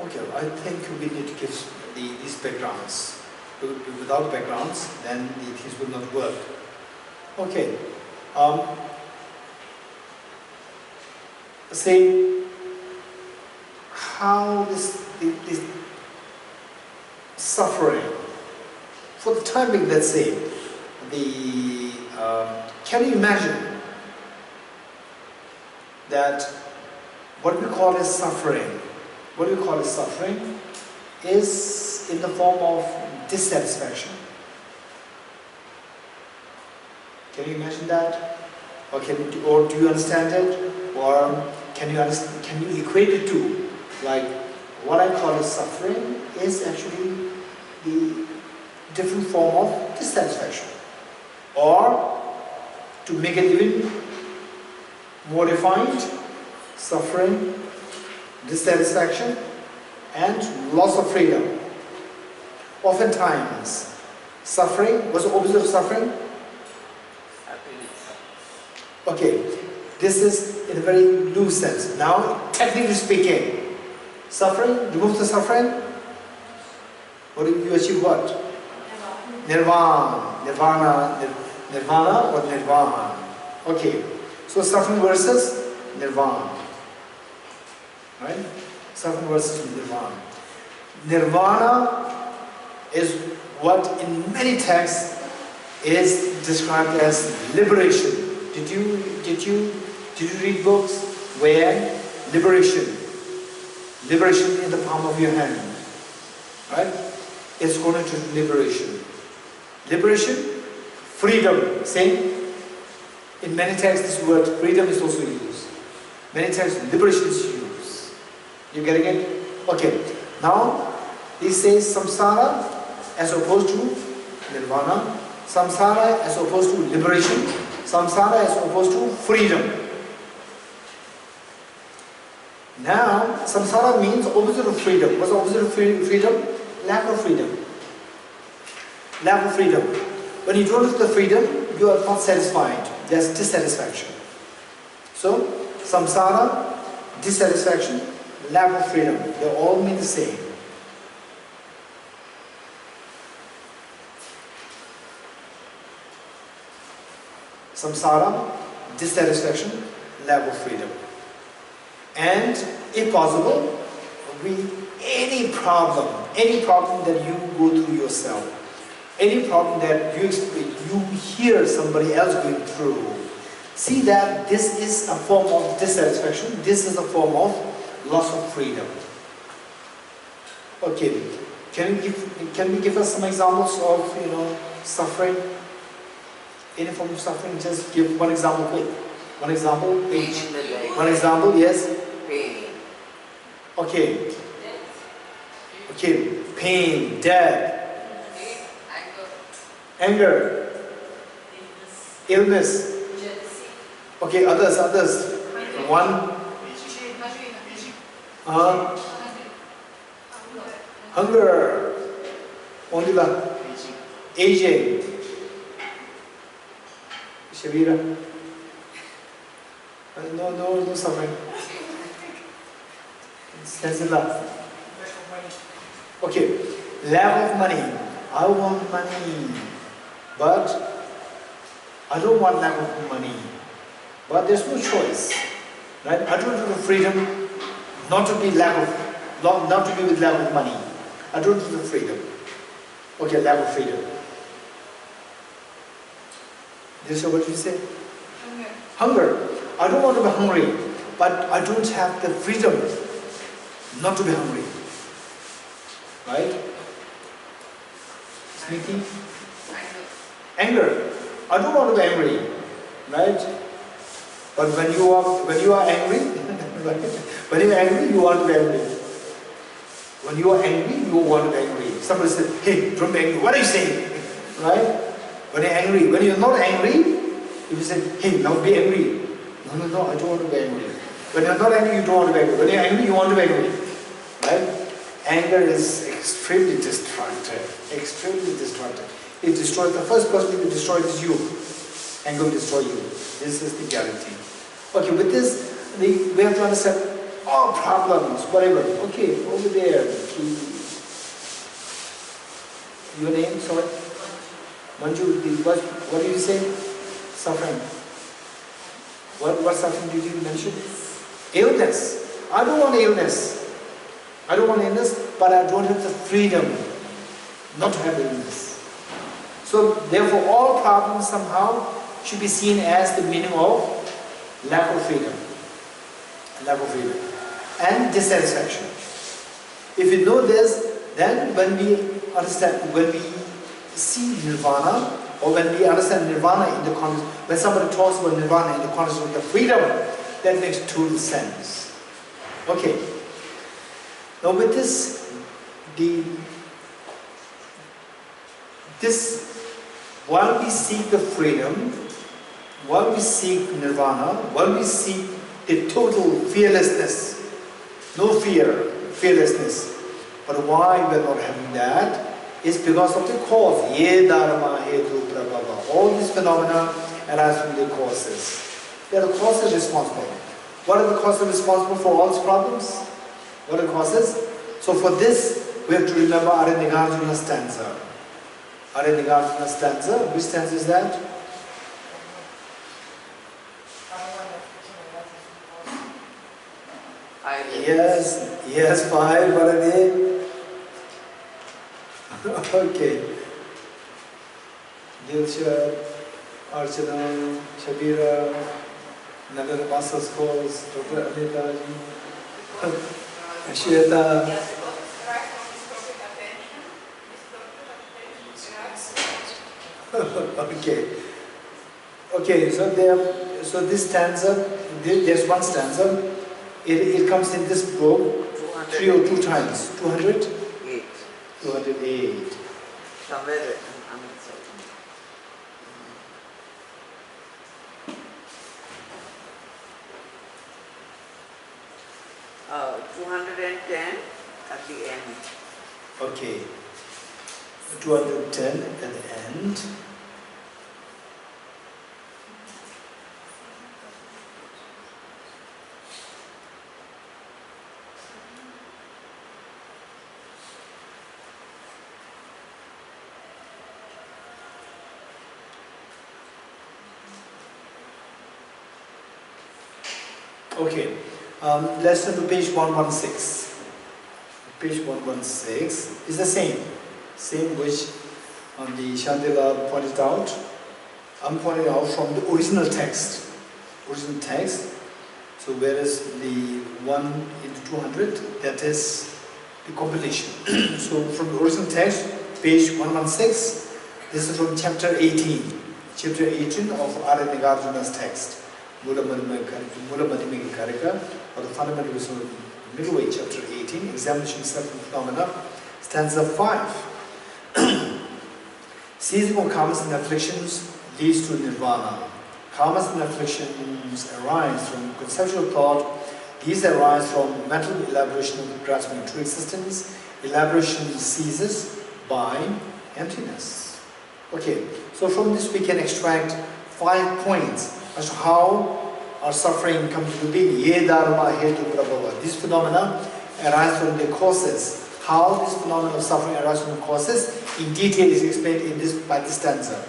Speaker 1: okay, I think we need to give these backgrounds. Without backgrounds, then the things will not work. Okay. Say how this suffering, for the time being, let's say, can you imagine that what we call as suffering, is in the form of dissatisfaction? Can you imagine that? Or do you understand it? Or can you equate it to, like, what I call as suffering is actually the different form of dissatisfaction. Or, to make it even more defined, suffering, dissatisfaction, and loss of freedom. Oftentimes, suffering, what's the opposite of suffering? Okay, this is in a very loose sense. Now, technically speaking, suffering, remove the suffering, what do you achieve what? Nirvana. Nirvana or nirvana. Okay, so suffering versus nirvana. Right? Suffering versus nirvana. Nirvana is what in many texts is described as liberation. Did you read books where liberation in the palm of your hand, right? It's going to liberation. Liberation, freedom. Same. In many texts, this word freedom is also used. Many texts, liberation is used. You getting it? Okay. Now, he says samsara as opposed to nirvana, samsara as opposed to liberation, samsara as opposed to freedom. Now, samsara means opposite of freedom. What's the opposite of freedom? Lack of freedom. Lack of freedom. When you don't have the freedom, you are not satisfied. There's dissatisfaction. So, samsara, dissatisfaction, lack of freedom. They all mean the same. Samsara, dissatisfaction, lack of freedom. And if possible, any problem that you go through yourself, any problem that you hear somebody else going through, see that this is a form of dissatisfaction, this is a form of loss of freedom. Okay, can we give us some examples of suffering? Any form of suffering? Just give one example, quick. One example, page. One example, yes.
Speaker 5: Pain.
Speaker 1: Okay. Okay. Pain, death, anger, illness. Okay, others. One. Hunger. Only one. Aging. Shavira. No suffering. Sensilla. Okay, lack of money. I want money, but I don't want lack of money. But there's no choice, right? I don't have the freedom not to be with lack of money. I don't have the freedom. Okay, lack of freedom. This is what you say? Hunger. I don't want to be hungry, but I don't have the freedom not to be hungry. Right? Sneaky? Anger. I don't want to be angry. Right? But when you are angry, when you are angry, you want to be angry. When you are angry, you want to be angry. Somebody says, hey, don't be angry. What are you saying? Right? When you're angry, when you're not angry, if you say, hey, now be angry. No, I don't want to be angry. When you're not angry, you don't want to be angry. When you're angry, you want to be angry. Right? Anger is extremely destructive. Extremely destructive. It destroys, the first person to destroy is you. Anger will destroy you. This is the guarantee. Okay, with this, we have to understand all problems, whatever. Okay, over there. Your name, sorry? Manju, what did you say? Suffering. What suffering did you mention? Illness. I don't want illness. I don't want illness, but I don't have the freedom not to have illness. So therefore all problems somehow should be seen as the meaning of lack of freedom. Lack of freedom. And dissatisfaction. If you know this, then when we understand, when we see nirvana, or when we understand nirvana in the context, when somebody talks about nirvana in the context of the freedom, that makes total sense. Okay. Now with this, while we seek the freedom, while we seek nirvana, while we seek the total fearlessness, no fear, fearlessness, But why we are not having that is because of the cause. Ye dharma hetu prabhava. All these phenomena arise from the causes. They are the causes responsible. What are the causes responsible for all these problems? What are the causes? So for this, we have to remember Arya Nagarjuna's stanza. Arya Nagarjuna's stanza, which stanza is that? Yes, 5, what are they? Okay. Dilshad, Archana, Shabira, Nalanda Masters course, Dr. Amitaji, Shweta. Okay, so this stanza, there's one stanza, it comes in this book 302 times. 208. 208.
Speaker 5: Somewhere, 210 at the end.
Speaker 1: Okay. 210 at the end. Okay, let's turn to page 116. Page 116 is the same which the Shantideva pointed out. I'm pointing out from the original text. So whereas the 1 into 200, that is the compilation. So from the original text, page 116, this is from chapter 18. Chapter 18 of Arya Nagarjuna's text. Mulamadyamikakarika, or the fundamental wisdom of the middle way, chapter 18, examination of seven phenomena, stanza 5. Ceasing of karmas and afflictions leads to nirvana. Karmas and afflictions arise from conceptual thought. These arise from mental elaboration of grasping into existence. Elaboration ceases by emptiness. Okay, so from this we can extract 5 points as to how our suffering comes to be. Ye dharma hetu prabhava. These phenomena arise from the causes. How this phenomenon of suffering arises from the causes in detail is explained in this by this stanza.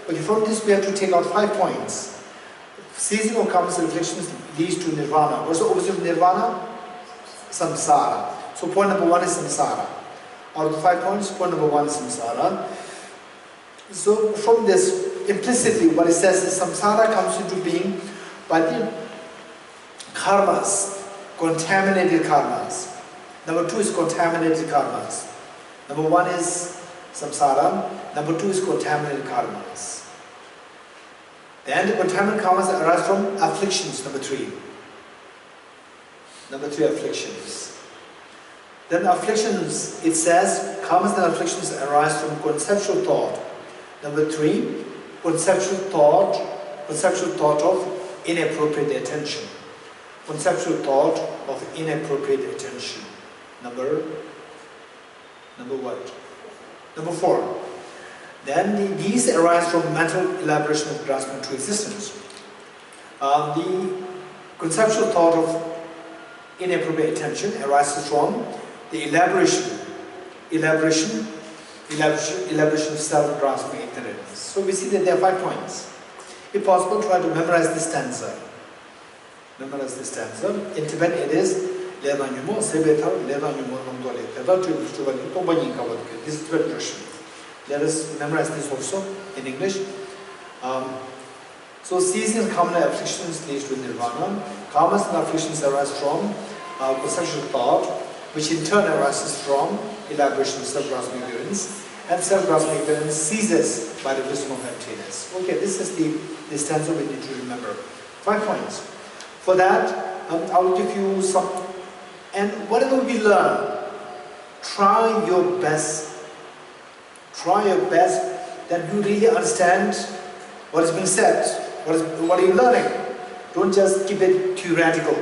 Speaker 1: Okay, from this we have to take out 5 points. Ceasing of karmas and afflictions leads to nirvana. What's the opposite of nirvana? Samsara. So point number 1 is samsara. Out of the 5 points, point number 1 is samsara. So from this, implicitly what it says is samsara comes into being by the karmas, contaminated karmas. Number 2 is contaminated karmas. Number 1 is samsara. Number 2 is contaminated karmas. Then the contaminated karmas arise from afflictions, number 3. Number 3, afflictions. Then afflictions, it says, karmas and afflictions arise from conceptual thought. Number 3, conceptual thought of inappropriate attention. Conceptual thought of inappropriate attention. Number what? Number 4. Then these arise from mental elaboration of grasping to existence. The conceptual thought of inappropriate attention arises from the elaboration of self-grasping ignorance. So we see that there are 5 points. If possible, try to memorize this stanza. In Tibetan it is this is Tibetan version. Let us memorize this also in English. So ceasing karma and afflictions leads to nirvana. Karmas and afflictions arise from conceptual thought, which in turn arises from elaboration of self-grasping ignorance, and self-grasping ignorance ceases by the wisdom of emptiness. Okay, this is the stanza we need to remember. 5 points. For that, I will give you some, and whatever we learn, try your best that you really understand what is being said, what are you learning. Don't just keep it theoretical.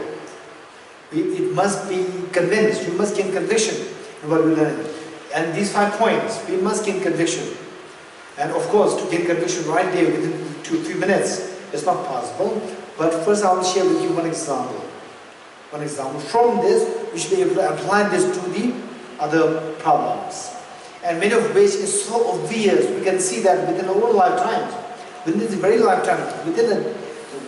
Speaker 1: It must be convinced. You must gain conviction in what we learn. And these 5 points, we must gain conviction. And of course, to gain conviction right there within 2-3 minutes, it's not possible. But first I will share with you one example. One example. From this, we should be able to apply this to the other problems. And many of which is so obvious. We can see that within our own lifetimes. Within this very lifetime, within a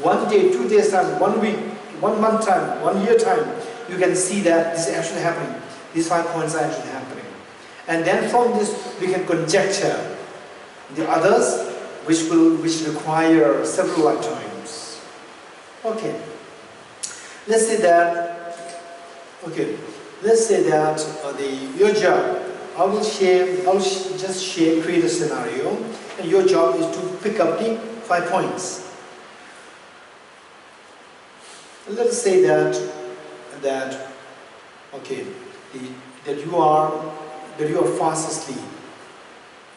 Speaker 1: 1 day, 2 days time, 1 week, 1 month time, 1 year time, you can see that this is actually happening. These 5 points are actually happening. And then from this, we can conjecture the others which require several lifetimes. Okay. Let's say that your job, I will just create a scenario, and your job is to pick up the 5 points. Let us say that you are fast asleep.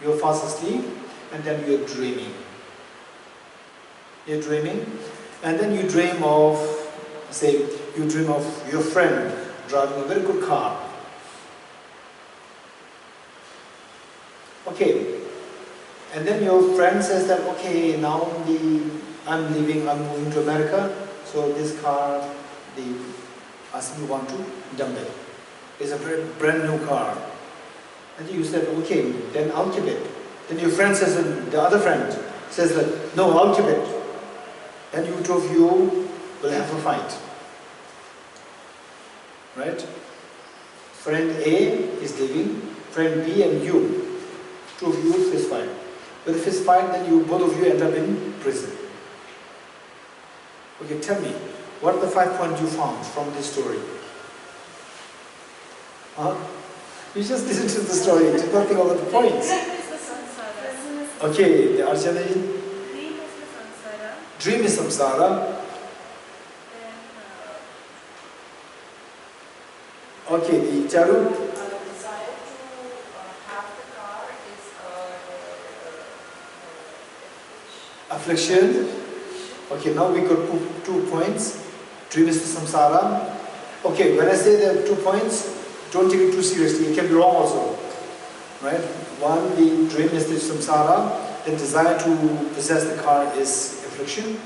Speaker 1: You are fast asleep, and then you are dreaming. You're dreaming, and then you dream of, your friend driving a very good car. Okay, and then your friend says that, okay, now I'm moving to America, so this car, asking you want to dump it. It's a brand new car. And you said, okay, then I'll keep it. Then your friend says, the other friend says that, no, I'll keep it. And you two of you will have a fight. Right? Friend A is leaving, friend B and you. Two of you fist fight. With a fist fight, then both of you end up in prison. Okay, tell me, what are the 5 points you found from this story? Huh? You just listen to the story, did not think about the points. Okay, the Arjuna. Dream is samsara. Okay, the Charu.
Speaker 3: Desire to have the car is
Speaker 1: affliction. Okay, now we could put 2 points. Dream is the samsara. Okay, when I say there are 2 points, don't take it too seriously. It can be wrong also. Right? One, the dream is the samsara. The desire to possess the car is affliction.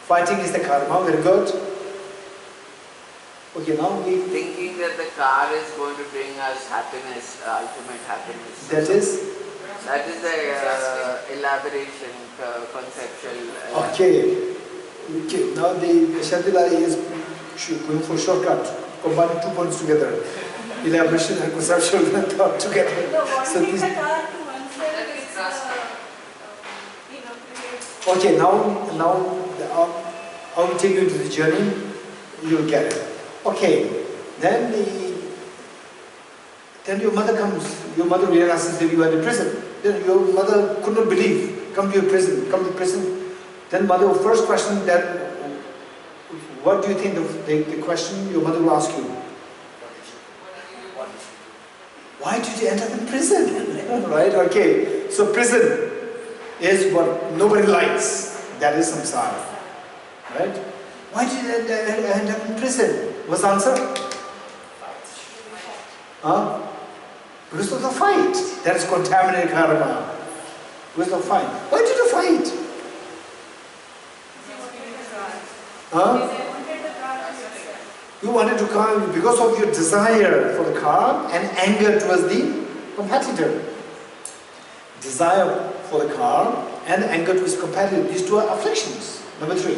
Speaker 1: Fighting is the karma. Very good. Okay, now we
Speaker 5: thinking that the car is going to bring us happiness, ultimate happiness.
Speaker 1: That is
Speaker 5: the elaboration, conceptual.
Speaker 1: Okay. Now the Shantideva is going for shortcut, combining 2 points together. Elaboration and conceptual thought together. So this. Okay, now I will take you to the journey. You will get it. Okay, then your mother comes. Your mother realizes that you are in prison. Then your mother could not believe. Come to prison. Then mother first question that, what do you think of the question your mother will ask you? Why did you end up in prison? Right? Okay. So prison is what nobody likes. That is samsara. Right? Why did you end up in prison? What's the answer? Huh? Because of the fight. That is contaminated karma. Because of the fight. Why did you fight? Huh? You wanted to car because of your desire for the car and anger towards the competitor. Desire for the car and anger towards competitor. These two are afflictions. Number 3.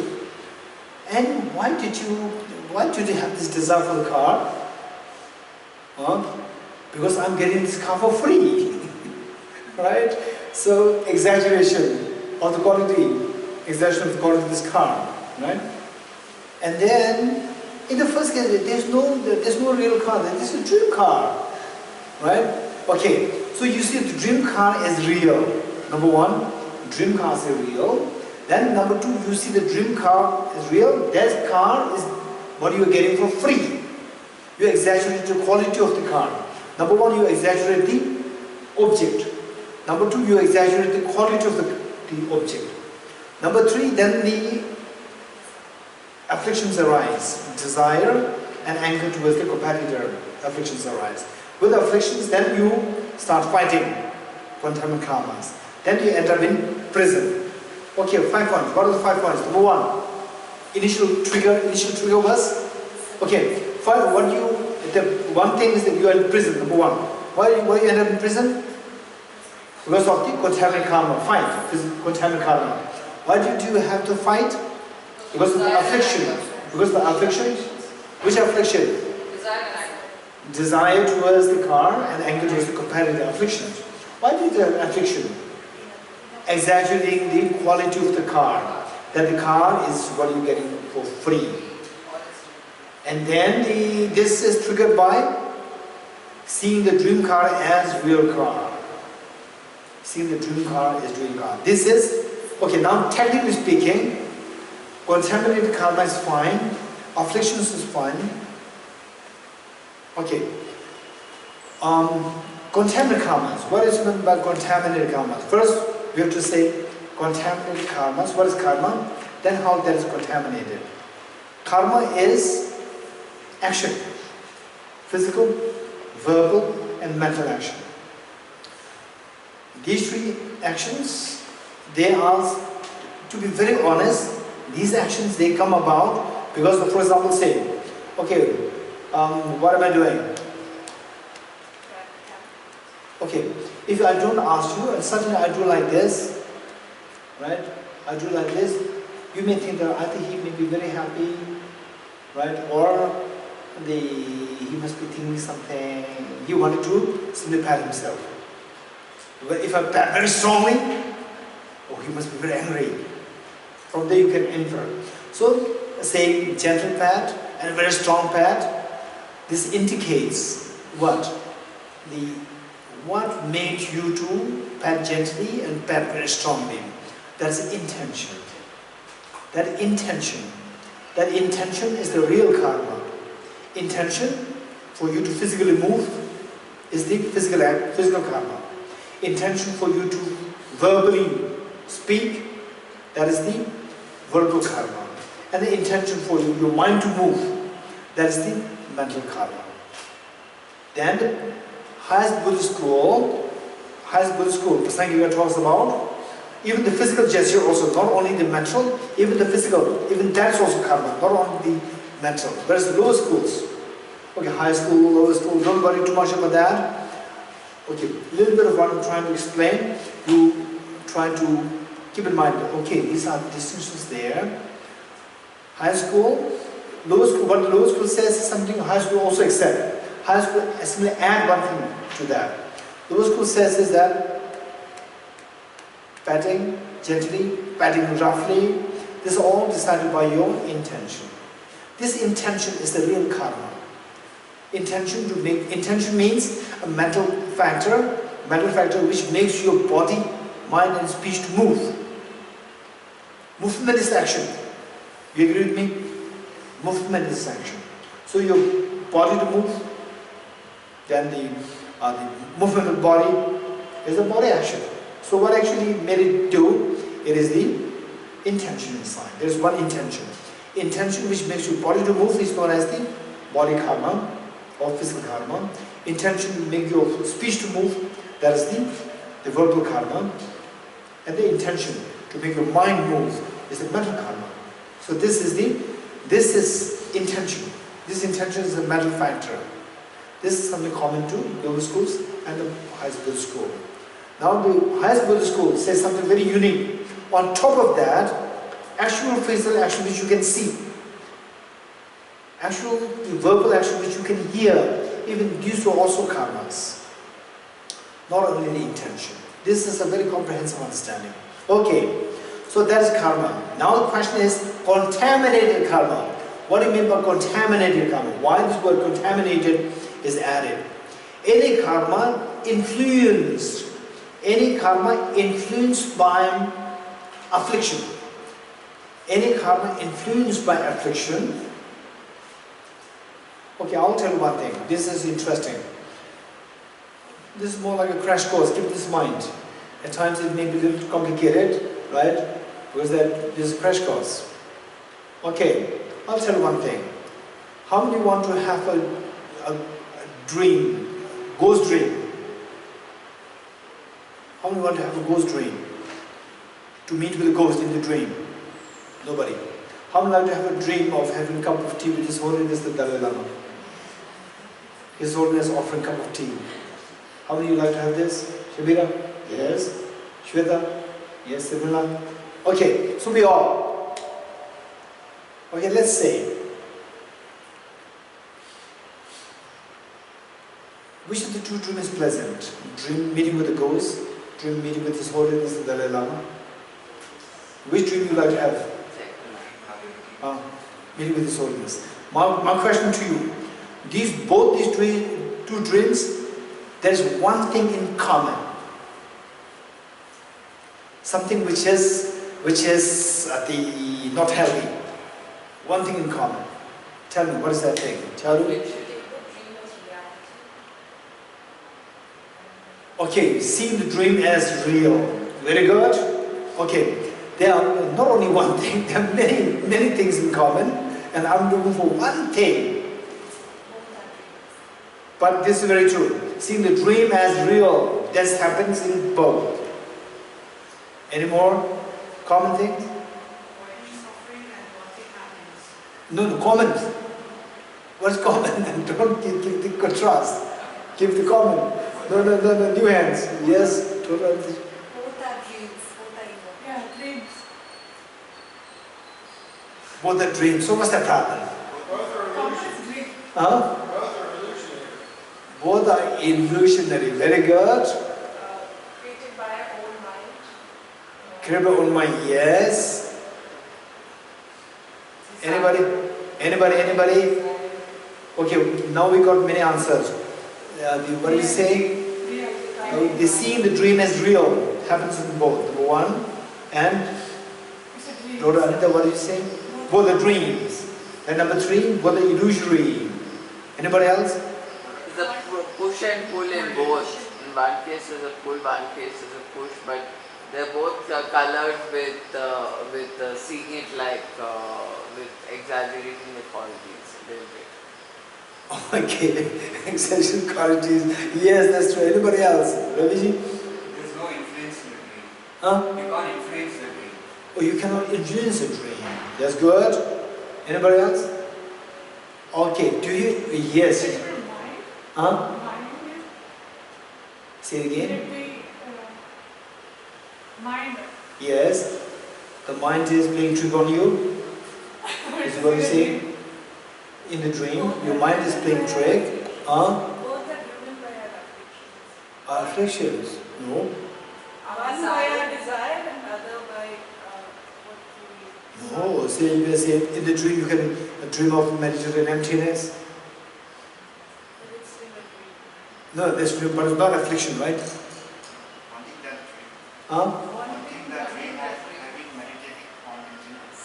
Speaker 1: And why did you have this desire for the car? Huh? Because I'm getting this car for free. Right? So exaggeration of the quality. Exaggeration of the quality of this car. Right? And then, in the first case, there's no real car. This is a dream car, right? Okay, so you see the dream car is real. Number 1, dream cars are real. Then number 2, you see the dream car is real. That car is what you are getting for free. You exaggerate the quality of the car. Number 1, you exaggerate the object. Number 2, you exaggerate the quality of the object. Number 3, then afflictions arise. Desire and anger towards the competitor, afflictions arise. With afflictions, then you start fighting, contaminant karmas. Then you end up in prison. Okay, 5 points. What are the 5 points? Number 1, initial trigger was, okay, the one thing is that you are in prison, number 1. Why you end up in prison? Because of the contaminant karma, fight, contaminant karma. Why do you have to fight? Because of the affliction. Because of the affliction? Which affliction? Desire towards the car and anger towards the competitor, affliction. Why do you have affliction? Exaggerating the quality of the car. That the car is what you're getting for free. And then this is triggered by seeing the dream car as real car. Seeing the dream car as dream car. This is, okay, now technically speaking, contaminated karma is fine, afflictions is fine. Okay. Contaminated karmas. What is meant by contaminated karmas? First, we have to say contaminated karmas. What is karma? Then how that is contaminated. Karma is action. Physical, verbal, and mental action. These 3 actions, they are, to be very honest, these actions, they come about because, for example, say, okay, what am I doing? Okay, if I don't ask you and suddenly I do like this, right? I do like this, you may think that I think he may be very happy, right? Or he must be thinking something. He wanted to simply pat himself. But if I pat very strongly, oh, he must be very angry. From there you can infer. So, say gentle pat and very strong pat, this indicates what? What made you to pat gently and pat very strongly? That's intention. That intention is the real karma. Intention for you to physically move is the physical karma. Intention for you to verbally speak, that is the verbal karma. And the intention for your mind to move, that is the mental karma. Then the highest Buddhist school, Prasangika talks about, even the physical gesture also, not only the mental, even the physical, even that's also karma, not only the mental. Whereas the lower schools, okay, high school, lower school, don't worry too much about that. Okay, a little bit of what I'm trying to explain, you try to keep in mind, okay, these are distinctions there. High school, lower school, what the lower school says is something high school also accept. High school simply add one thing to that. Lower school says is that patting gently, patting roughly, this is all decided by your intention. This intention is the real karma. Intention means a mental factor which makes your body, mind and speech to move. Movement is action. You agree with me? Movement is action. So your body to move, then the movement of the body is a body action. So what actually made it do? It is the intention inside. There is one intention. Intention which makes your body to move is known as the body karma or physical karma. Intention will make your speech to move, that is the verbal karma. And the intention to make your mind move is the mental karma. So this is intention. This intention is a mental factor. This is something common to lower schools and the highest Buddhist school. Now the highest Buddhist school says something very unique. On top of that, actual physical action which you can see. Actual verbal action which you can hear. Even these are also karmas. Not only the intention. This is a very comprehensive understanding. Okay, so that is karma. Now the question is contaminated karma. What do you mean by contaminated karma? Why this word contaminated is added? Any karma influenced by affliction. Any karma influenced by affliction. Okay, I'll tell you one thing. This is interesting. This is more like a crash course. Keep this in mind. At times it may be a little complicated, right? Because this is a crash course. Okay, I'll tell you one thing. How many want to have a dream, ghost dream? How many want to have a ghost dream? To meet with a ghost in the dream? Nobody. How many like to have a dream of having a cup of tea with His Holiness the Dalai Lama? His Holiness offering a cup of tea. How many of you like to have this? Shabira? Yes. Shweta? Yes. Sibila? Okay, so we all. Okay, let's say. Which of the two dreams is pleasant? Dream meeting with the ghost? Dream meeting with His Holiness the Dalai Lama? Which dream you like to have? Meeting with His Holiness. My question to you, both these two dreams, there's one thing in common. Something which is not healthy. One thing in common. Tell me, what is that thing? Charu? Okay, seeing the dream as real. Very good. Okay. There are not only one thing, there are many things in common, and I'm looking for one thing. But this is very true. Seeing the dream as real, this happens in both. Any more common things? No, common. What's common? Don't give the contrast. Give the common. No, new hands. Yes, total. Both are dreams. So what's the problem?
Speaker 4: Both are illusionary.
Speaker 1: Huh?
Speaker 4: Both are illusionary.
Speaker 1: Both are illusionary. Very good.
Speaker 3: Created by our own mind.
Speaker 1: Created by own mind. Yes. Anybody? Okay. Now we got many answers. What do you say? They see the dream as real. Happens in both. Number one. And Anita, what do you say? Both are dreams. And number three, both are illusory. Anybody else?
Speaker 5: The push and pull in both. In one case is a pull, one case is a push, but they're both colored with seeing it like with exaggerating the qualities a little bit.
Speaker 1: Okay, exaggeration qualities. Yes, that's true. Anybody else? Raviji?
Speaker 2: There's no influence in the dream.
Speaker 1: Huh?
Speaker 2: You can't influence the dream.
Speaker 1: Oh, you cannot influence a dream. That's good. Anybody else? Okay, do you? Yes. Huh? Say it again.
Speaker 3: Mind.
Speaker 1: Yes. The mind is playing trick on you. Is what you say? In the dream, your mind is playing trick.
Speaker 3: Both are driven by our afflictions.
Speaker 1: Afflictions. No.
Speaker 3: One by our desire and other by what we...
Speaker 1: No. Say in the dream you can dream of meditative emptiness.
Speaker 3: But it's still a dream.
Speaker 1: No, this dream, but it's not affliction, right?
Speaker 2: Wanting that dream.
Speaker 1: Huh?
Speaker 2: Wanting that dream of having meditated on emptiness.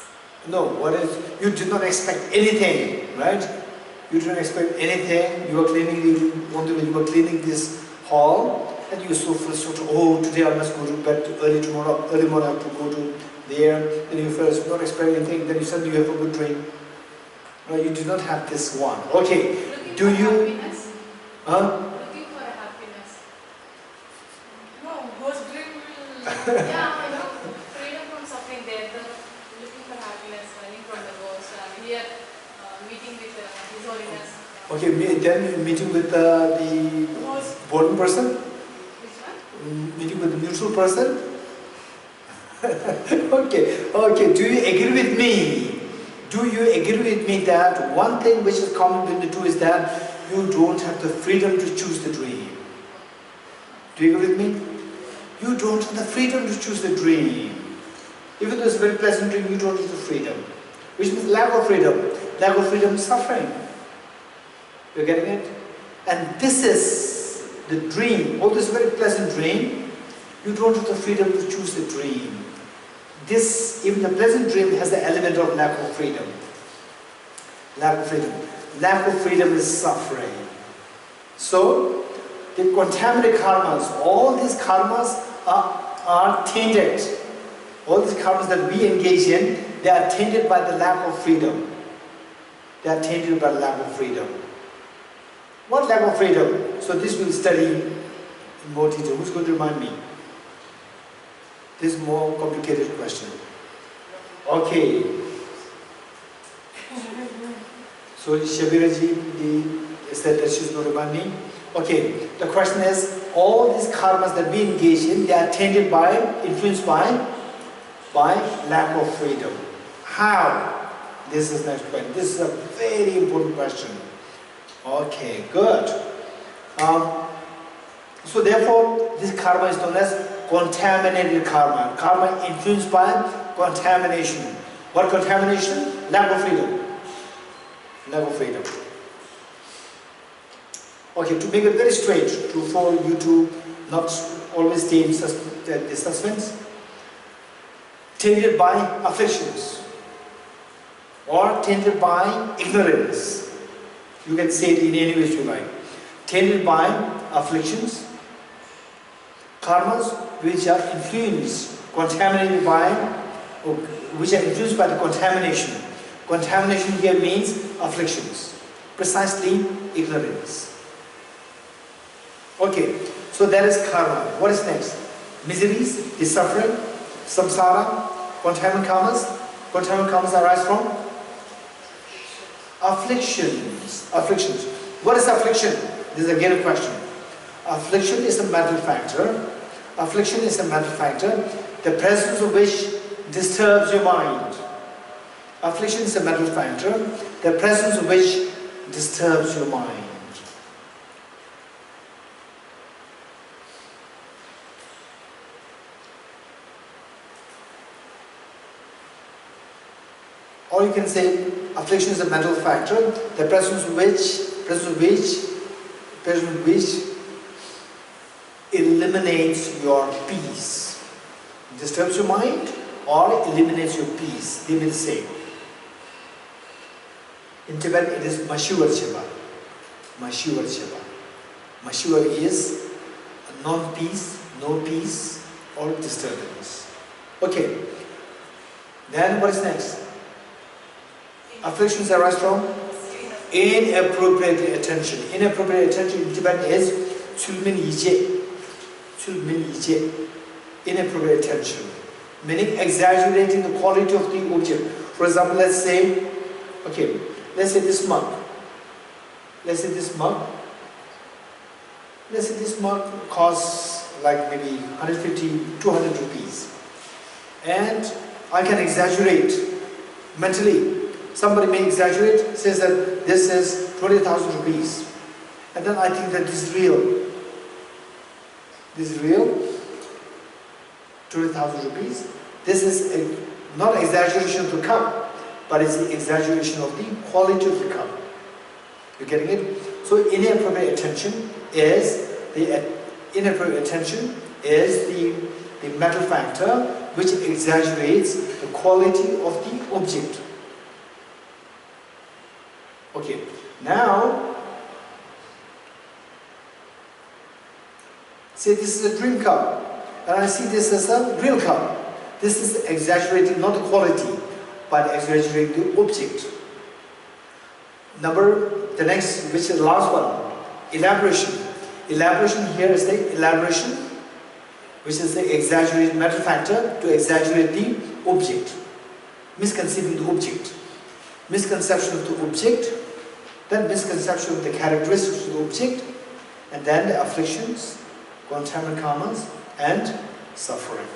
Speaker 1: No, what is, you did not expect anything, right? You didn't expect anything. You were cleaning this hall, and you were so frustrated. Oh, today I must go to bed early tomorrow. Early morning I have to go to there. Then you first not expect anything. Then you suddenly you have a good dream. No, you did not have this one. Okay.
Speaker 3: Looking
Speaker 1: Do
Speaker 3: for
Speaker 1: you?
Speaker 3: happiness?
Speaker 1: Huh?
Speaker 3: Looking for a happiness. No, ghost dream will... yeah, I know. Freedom from suffering there. Looking for happiness, running from the ghost. Here, meeting with His Holiness.
Speaker 1: Okay, then meeting with the boring person?
Speaker 3: Which one?
Speaker 1: Meeting with the neutral person? Okay. Do you agree with me? Do you agree with me that one thing which is common between the two is that you don't have the freedom to choose the dream? Do you agree with me? You don't have the freedom to choose the dream. Even though it's a very pleasant dream, you don't have the freedom. Which means lack of freedom. Lack of freedom is suffering. You're getting it? And this is the dream. Although it's a very pleasant dream, you don't have the freedom to choose the dream. This, even the pleasant dream has the element of lack of freedom. Lack of freedom. Lack of freedom is suffering. So, the contaminated karmas, all these karmas are tainted. All these karmas that we engage in, they are tainted by the lack of freedom. they are tainted by lack of freedom. What lack of freedom? So this we'll study in more detail. Who's going to remind me? This is more complicated question. Okay. So Shabiraji said that she's going to remind me. Okay. The question is, all these karmas that we engage in, they are tainted by, influenced by lack of freedom. How? This is next question. This is a very important question. Okay, good. So therefore, this karma is known as contaminated karma. Karma influenced by contamination. What contamination? Lack of freedom. Lack of freedom. Okay, to make it very straight, for you to not always stay in suspense, tainted by afflictions or tainted by ignorance. You can say it in any way you like. Tainted by afflictions, karmas which are influenced, contaminated by, which are influenced by the contamination. Contamination here means afflictions, precisely ignorance. Okay, so that is karma. What is next? Miseries, the suffering, samsara, contaminant karmas. Contaminant karmas arise from afflictions. Afflictions. What is affliction? This is again a question. Affliction is a mental factor. Affliction is a mental factor, the presence of which disturbs your mind. Affliction is a mental factor, the presence of which disturbs your mind. Or you can say affliction is a mental factor, the presence of which eliminates your peace. Disturbs your mind or eliminates your peace. They may be the same. In Tibet it is Mashuvarcheva. Mashuvarcheva. Mashuvar is non-peace, no peace or disturbance. Okay. Then what is next? Afflictions arise from inappropriate attention. Inappropriate attention in Tibetan is Chulmin Yije. Chulmin Yije. Inappropriate attention. Meaning exaggerating the quality of the object. For example, let's say this mug. Let's say this mug costs like maybe 150, 200 rupees. And I can exaggerate mentally. Somebody may exaggerate, says that this is 20,000 rupees. And then I think that this is real. This is real. 20,000 rupees. This is not exaggeration of the cup, but it's the exaggeration of the quality of the cup. You're getting it? So inappropriate attention is the mental factor which exaggerates the quality of the object. Okay, now say this is a dream cup and I see this as a real cup. This is exaggerating not the quality but exaggerating the object. The next, which is the last one, elaboration. Elaboration here is the elaboration, which is the exaggerated mental factor to exaggerate the object. Misconceiving the object. Misconception of the object, then misconception of the characteristics of the object, and then the afflictions, contaminant karmas, and suffering.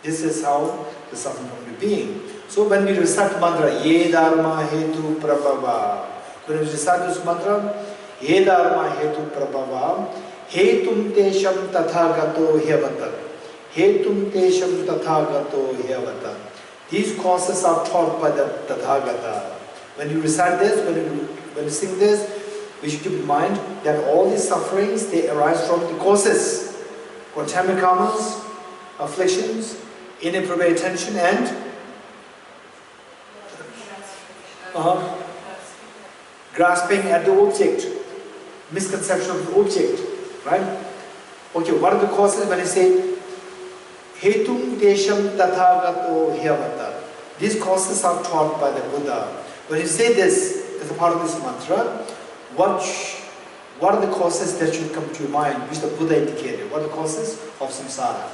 Speaker 1: This is how the suffering comes to being. So when we recite mantra, Ye Dharma Hetu Prabhava, when we recite this mantra, Ye Dharma Hetu Prabhava, Hetum Tesham Tathagato Hyavata, Hetum Tesham Tathagato Hyavata. These causes are taught by the Tathagata. When you recite this, when you sing this, we should keep in mind that all these sufferings, they arise from the causes. Contaminant karmas, afflictions, inappropriate attention, and grasping at the object, misconception of the object, right? Okay, what are the causes when I say Hetum Desham Tathagato Hyavata? These causes are taught by the Buddha. When you say this, as a part of this mantra, what are the causes that should come to your mind, which the Buddha indicated? What are the causes of samsara?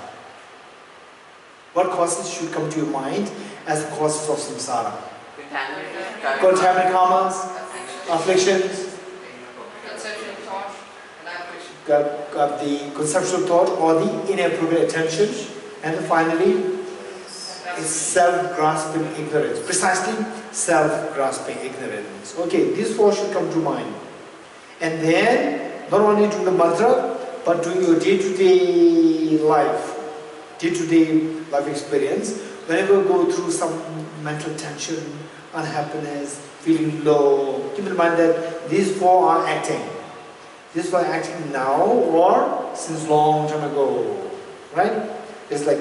Speaker 1: What causes should come to your mind as the causes of samsara? Contaminated karmas, afflictions,
Speaker 4: Conceptual thought and aberration.
Speaker 1: the conceptual thought or the inappropriate attention, and finally is self-grasping ignorance. Precisely self-grasping ignorance. Okay, these four should come to mind. And then, not only doing the mantra, but doing your day-to-day life experience. Whenever you go through some mental tension, unhappiness, feeling low, keep in mind that these four are acting. These four are acting now or since long time ago. Right? It's like,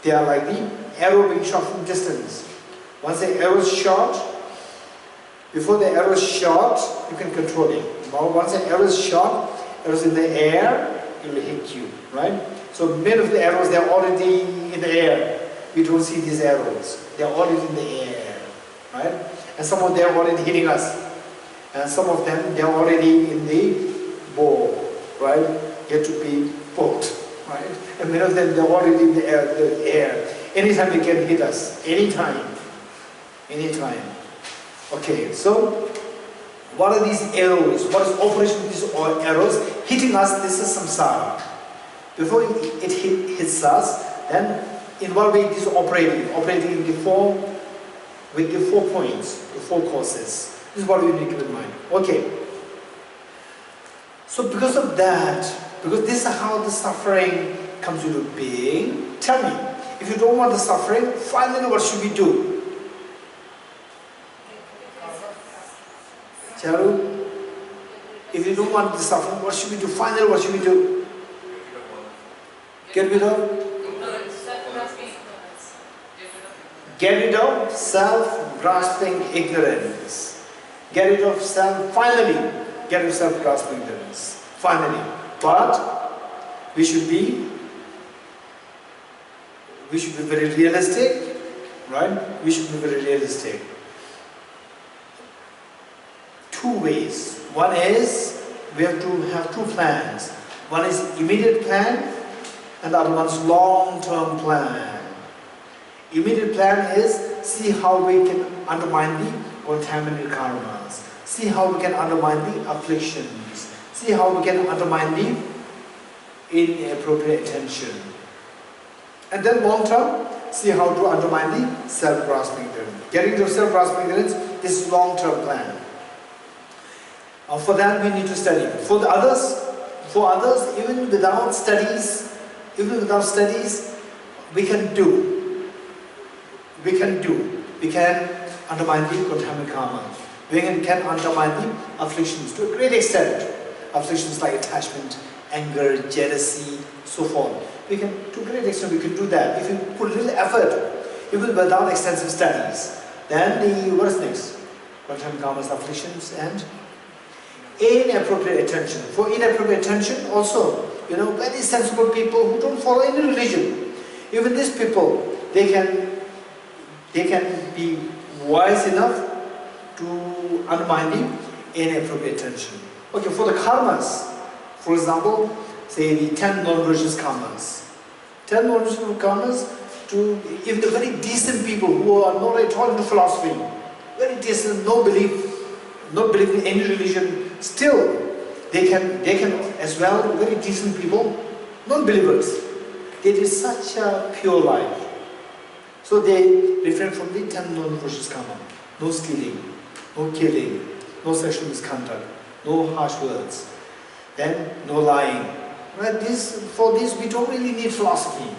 Speaker 1: they are like the arrow being shot from distance. Once the arrow is shot, before the arrow is shot, you can control it. Once the arrow is shot, arrows in the air, it will hit you, right? So many of the arrows, they are already in the air. We don't see these arrows. They are already in the air, right? And some of them are already hitting us. And some of them, they are already in the bow, right? Yet to be poked, right? And many of them, they are already in the air. Anytime they can hit us, anytime. Okay, so what are these arrows? What is operation of these arrows? Hitting us, this is samsara. Before it hits us, then in what way it is operating? Operating in with the 4 points, the 4 causes. This is what we need to keep in mind. Okay. So because of that, because this is how the suffering comes into being, tell me, if you don't want the suffering, finally what should we do? Charu, if you don't want the suffering, what should we do? Finally, what should we do? Get rid of? Get rid of self-grasping ignorance. Get rid of finally, get rid of self-grasping ignorance. Finally. But we should be very realistic, right? We should be very realistic. 2 ways. One is, we have to have 2 plans. One is immediate plan, and the other one is long-term plan. Immediate plan is, see how we can undermine the contaminated karmas. See how we can undermine the afflictions. See how we can undermine the inappropriate attention. And then long-term, see how to undermine the self-grasping ignorance. Getting to self-grasping ignorance is long-term plan. For that we need to study. For others, even without studies, we can do. We can undermine the contaminated karma. We can undermine the afflictions to a great extent. Afflictions like attachment, anger, jealousy, so forth. To a great extent we can do that. If you put a little effort, even without extensive studies, then what is next? Contaminated karmas, afflictions, and inappropriate attention. For inappropriate attention also, very sensible people who don't follow any religion. Even these people, they can be wise enough to undermine the inappropriate attention. Okay, for the karmas, for example, say the 10 non-religious karmas. 10 non-religious karmas to even the very decent people who are not at all into philosophy, very decent, no belief in any religion, still they can as well, very decent people, non-believers, they live such a pure life. So they refrain from the 10 non-religious karma. No stealing, no killing, no sexual misconduct, no harsh words, then no lying. Right? For this we don't really need philosophy.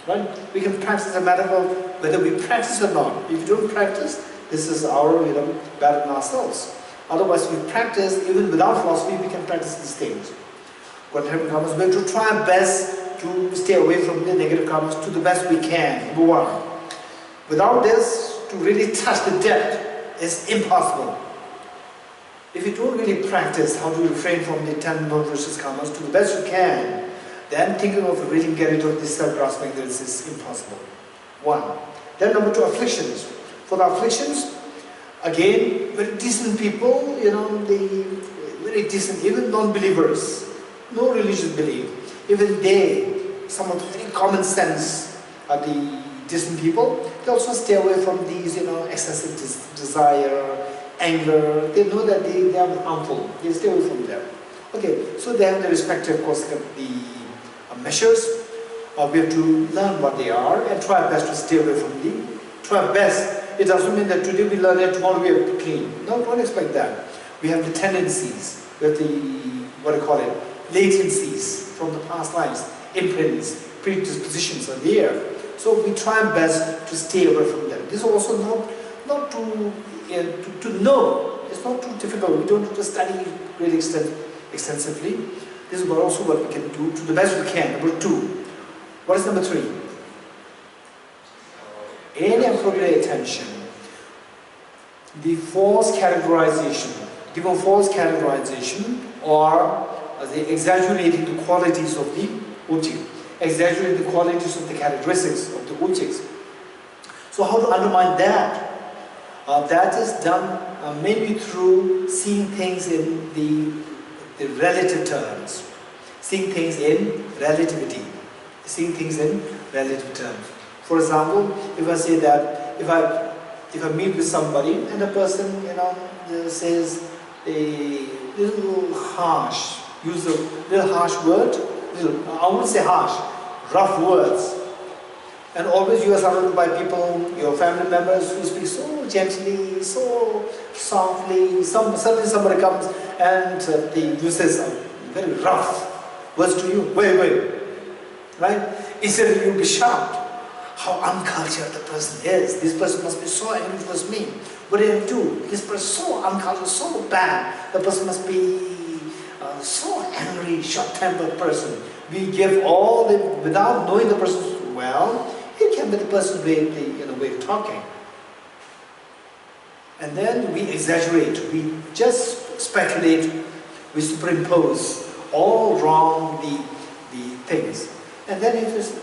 Speaker 1: Right? We can practice a matter of whether we practice or not. If we don't practice, this is our bad on ourselves. Otherwise, we practice, even without philosophy, we can practice these things. What karmas, we have to try our best to stay away from the negative karmas to the best we can, number 1. Without this, to really touch the depth is impossible. If you don't really practice how to refrain from the 10 non-religious karmas to the best you can, then thinking of really getting rid of this self-grasping ignorance is impossible. 1. Then number 2, afflictions. For the afflictions, Again, very decent people, you know, they very decent, even non-believers, no religious belief. Even they, some of the very common sense are the decent people. They also stay away from these, you know, excessive desire, anger. They know that they are harmful. They stay away from them. Okay, so they have the respective, of course, the measures. We have to learn what they are and try our best to stay away from them. Try our best. It doesn't mean that today we learn it, tomorrow we have to clean. No, don't expect that. We have the tendencies, we have the, what do you call it, latencies from the past lives, imprints, predispositions are there. So we try our best to stay away from them. This is also not to know. It's not too difficult. We don't have to study really extensively. This is also what we can do to the best we can. Number 2. What is number 3? Inappropriate attention. The false categorization. Given false categorization or the exaggerating the qualities of the object. Exaggerating the qualities of the characteristics of the objects. So how to undermine that? That is done mainly through seeing things in the relative terms. Seeing things in relativity. Seeing things in relative terms. For example, if I say that if I meet with somebody and the person, you know, says a little harsh, use a little harsh word, I won't say harsh, rough words. And always you are surrounded by people, your family members who speak so gently, so softly. Suddenly somebody comes and they uses very rough words to you. Wait. Right? Instead of you be shocked. How uncultured the person is. This person must be so angry towards me. What did I do? This person is so uncultured, so bad. The person must be so angry, short-tempered person. We give all the, without knowing the person well, it can be the person's way of talking. And then we exaggerate. We just speculate. We superimpose all wrong the things. And then it is.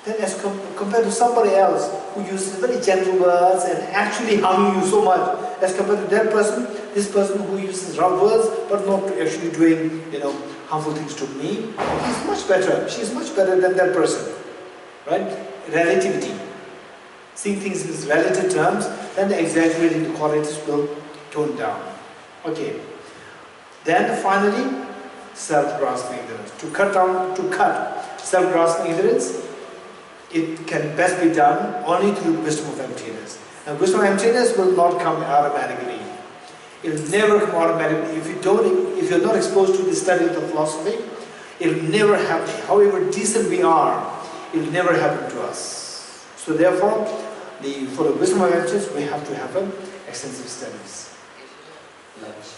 Speaker 1: Then as compared to somebody else who uses very gentle words and actually harming you so much, as compared to that person, this person who uses rough words but not actually doing, you know, harmful things to me, he's much better. She's much better than that person, right? Relativity. Seeing things in relative terms, then the exaggerating the qualities will tone down. Okay. Then finally, self-grasping ignorance. To cut self-grasping ignorance, it can best be done only through wisdom of emptiness. And wisdom of emptiness will not come automatically. It will never come automatically. If you're not exposed to the study of the philosophy, it will never happen. However decent we are, it will never happen to us. So therefore, for the wisdom of emptiness, we have to have extensive studies.